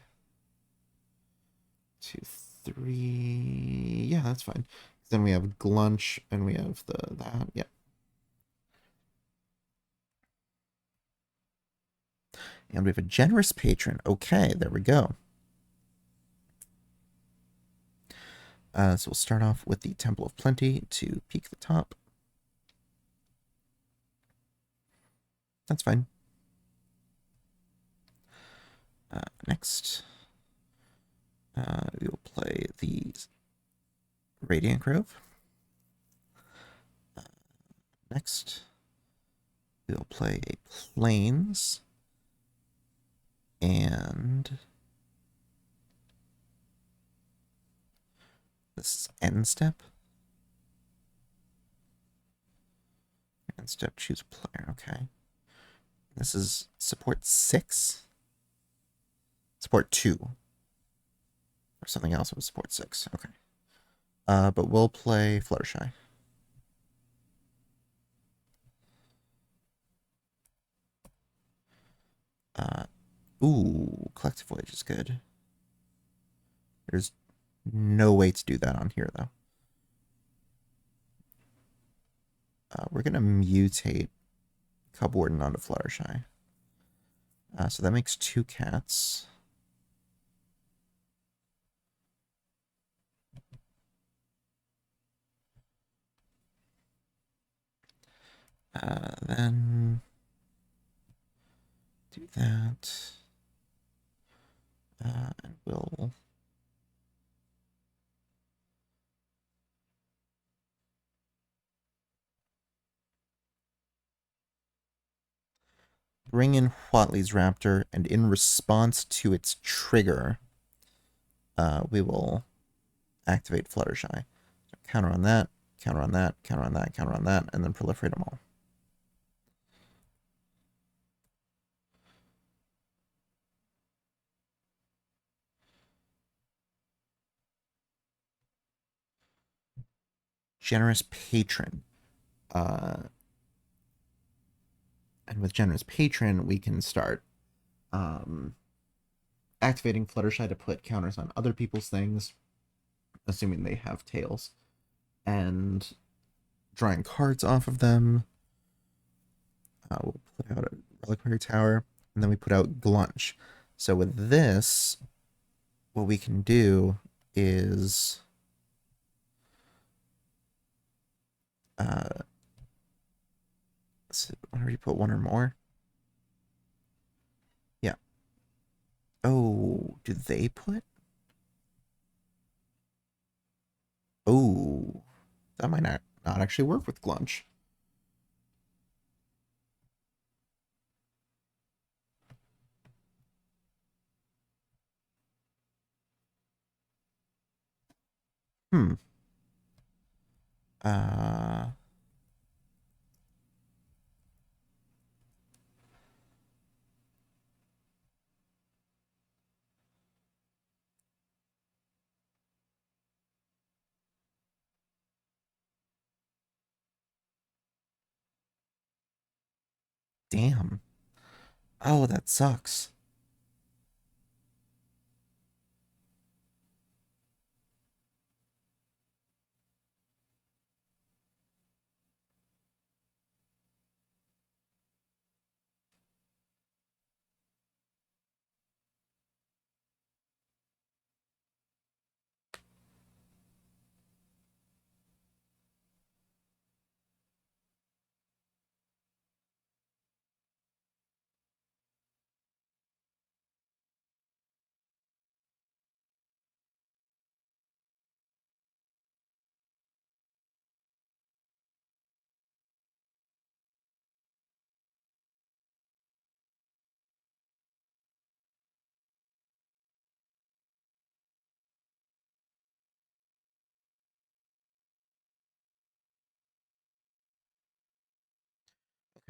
2, 3. Yeah, that's fine. Then we have Glunch, and we have that. Yeah. And we have a Generous Patron. Okay, there we go. So we'll start off with the Temple of Plenty to peek the top. That's fine. Next, we will play the Radiant Grove. Next, we will play a Plains and this is end step. End step, choose a player. Okay. This is support 6. Support 2. Or something else with support 6. Okay. But we'll play Fluttershy. Ooh, Collective Voyage is good. There's no way to do that on here, though. We're going to mutate Cub Warden onto Fluttershy. So that makes 2 cats. Then do that. And we'll bring in Huatley's Raptor, and in response to its trigger, we will activate Fluttershy. Counter on that, counter on that, counter on that, counter on that, and then proliferate them all. Generous Patron. And with Generous Patron, we can start activating Fluttershy to put counters on other people's things, assuming they have tails, and drawing cards off of them. We'll put out a Reliquary Tower, and then we put out Glunch. So with this, what we can do is whenever you put 1 or more. Yeah. Oh, do they put? Oh, that might not actually work with Glunch. Hmm. Uh, damn. Oh, that sucks.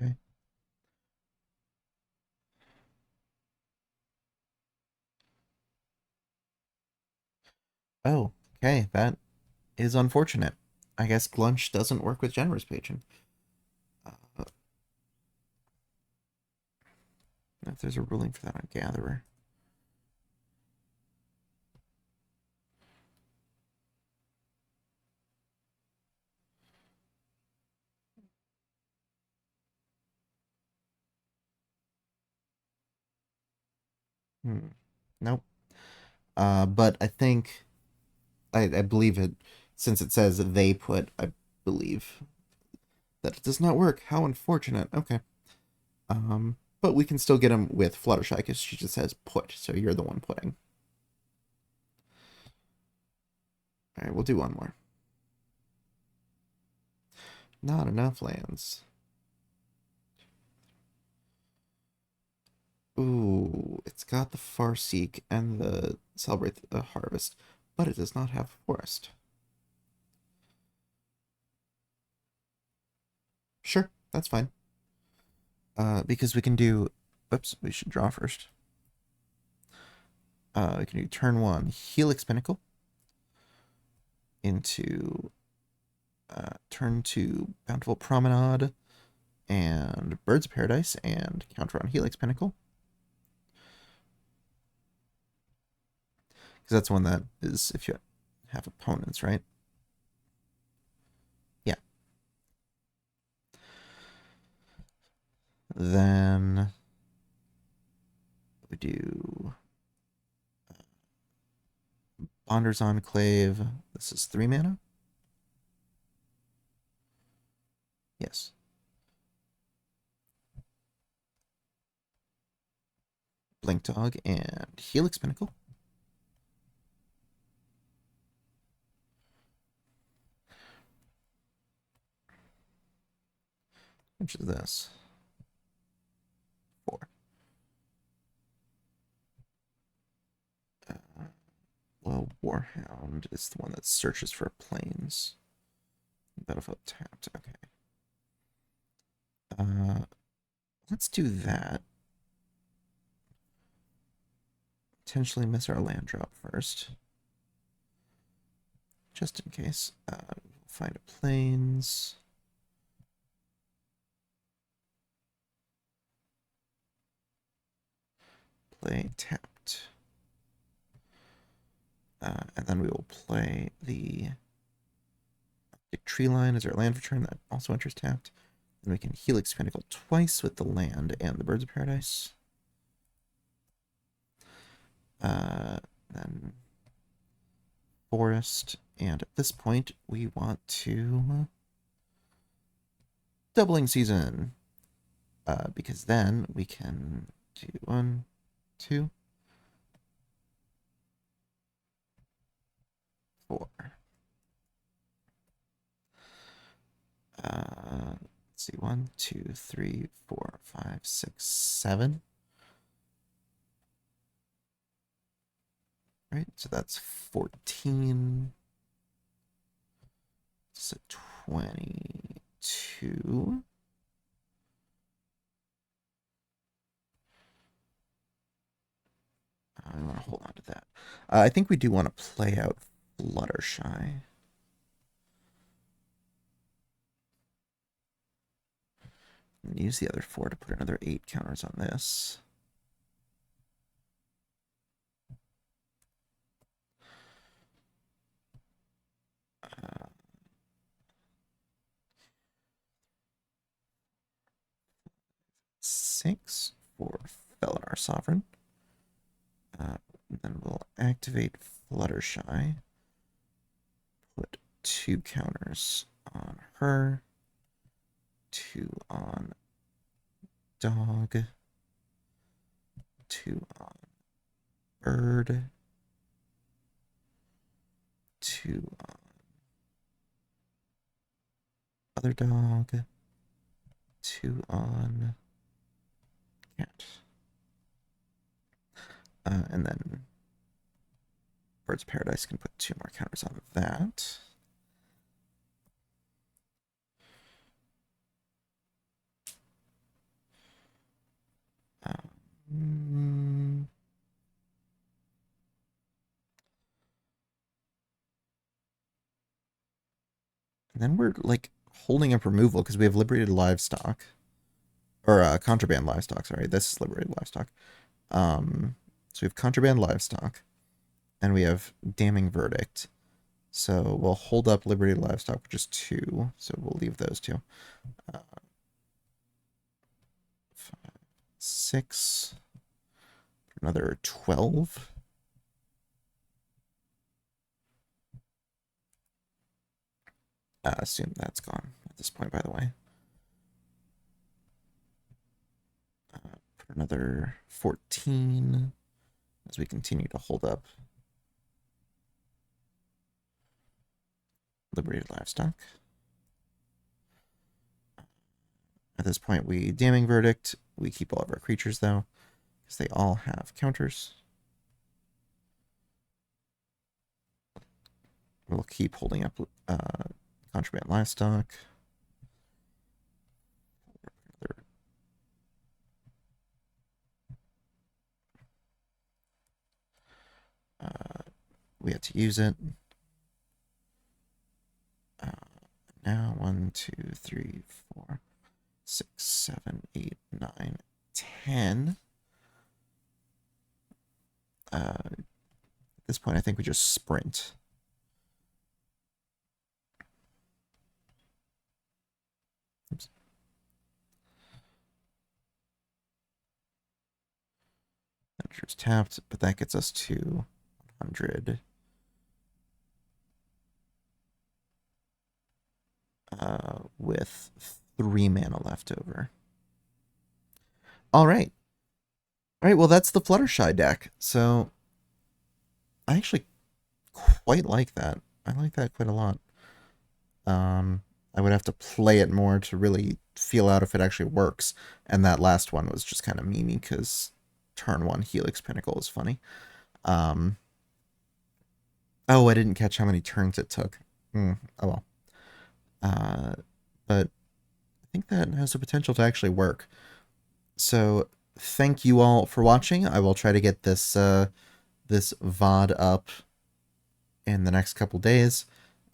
Okay. Oh, okay. That is unfortunate. I guess Glunch doesn't work with Generous Patron. Uh, if there's a ruling for that on Gatherer. Hmm. Nope. But I think I believe it since it says they put. I believe that it does not work. How unfortunate. Okay. But we can still get him with Fluttershy because she just says put, so you're the one putting. All right, we'll do one more. Not enough lands. Ooh, it's got the Farseek and the Celebrate the Harvest, but it does not have Forest. Sure, that's fine. Because we can do. Oops, we should draw first. We can do turn one Helix Pinnacle into turn two Bountiful Promenade and Birds of Paradise and counter on Helix Pinnacle. Because that's one that is if you have opponents, right? Yeah. Then we do Bonder's Enclave. This is 3 mana? Yes. Blink Dog and Helix Pinnacle. Which is this? 4. Well, Warhound is the one that searches for planes. Battlefield tapped. Okay. Let's do that. Potentially miss our land drop first. Just in case. Find a planes. Play tapped. And then we will play the Tree Line as our land return that also enters tapped. And we can Helix Pinnacle twice with the land and the Birds of Paradise. Then Forest. And at this point, we want to Doubling Season. Because then we can do 1, 2, 4. Let's see, 1, 2, 3, 4, 5, 6, 7. Right, so that's 14. So 22. I want to hold on to that. I think we do want to play out Fluttershy. And use the other 4 to put another 8 counters on this. Uh, 6 for Felidar Sovereign. Then we'll activate Fluttershy. Put 2 counters on her. 2 on Dog. 2 on Bird. 2 on other dog. 2 on cat. And then Birds of Paradise can put 2 more counters on that. And then we're like holding up removal because we have liberated livestock. Or contraband livestock, sorry. This is liberated livestock. So we have contraband livestock. And we have damning verdict. So we'll hold up liberated livestock, which is 2. So we'll leave those 2. 5, 6. Another 12. Assume that's gone at this point, by the way. Put another 14 as we continue to hold up liberated livestock. At this point, we damning verdict. We keep all of our creatures, though, because they all have counters. We'll keep holding up contraband livestock. We had to use it. Now 1, 2, 3, 4, 6, 7, 8, 9, 10. At this point, I think we just sprint. Oops. Manager's tapped, but that gets us to 100. With 3 mana left over. All right. All right, well, that's the Fluttershy deck. So I actually quite like that. I like that quite a lot. I would have to play it more to really feel out if it actually works. And that last one was just kind of memey because turn 1 Helix Pinnacle is funny. Oh, I didn't catch how many turns it took. Oh well. But I think that has the potential to actually work. So thank you all for watching. I will try to get this this VOD up in the next couple days.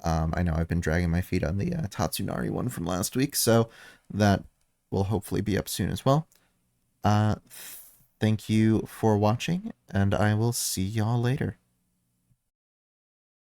I know I've been dragging my feet on the Tatsunari one from last week, so that will hopefully be up soon as well. Thank you for watching, and I will see y'all later.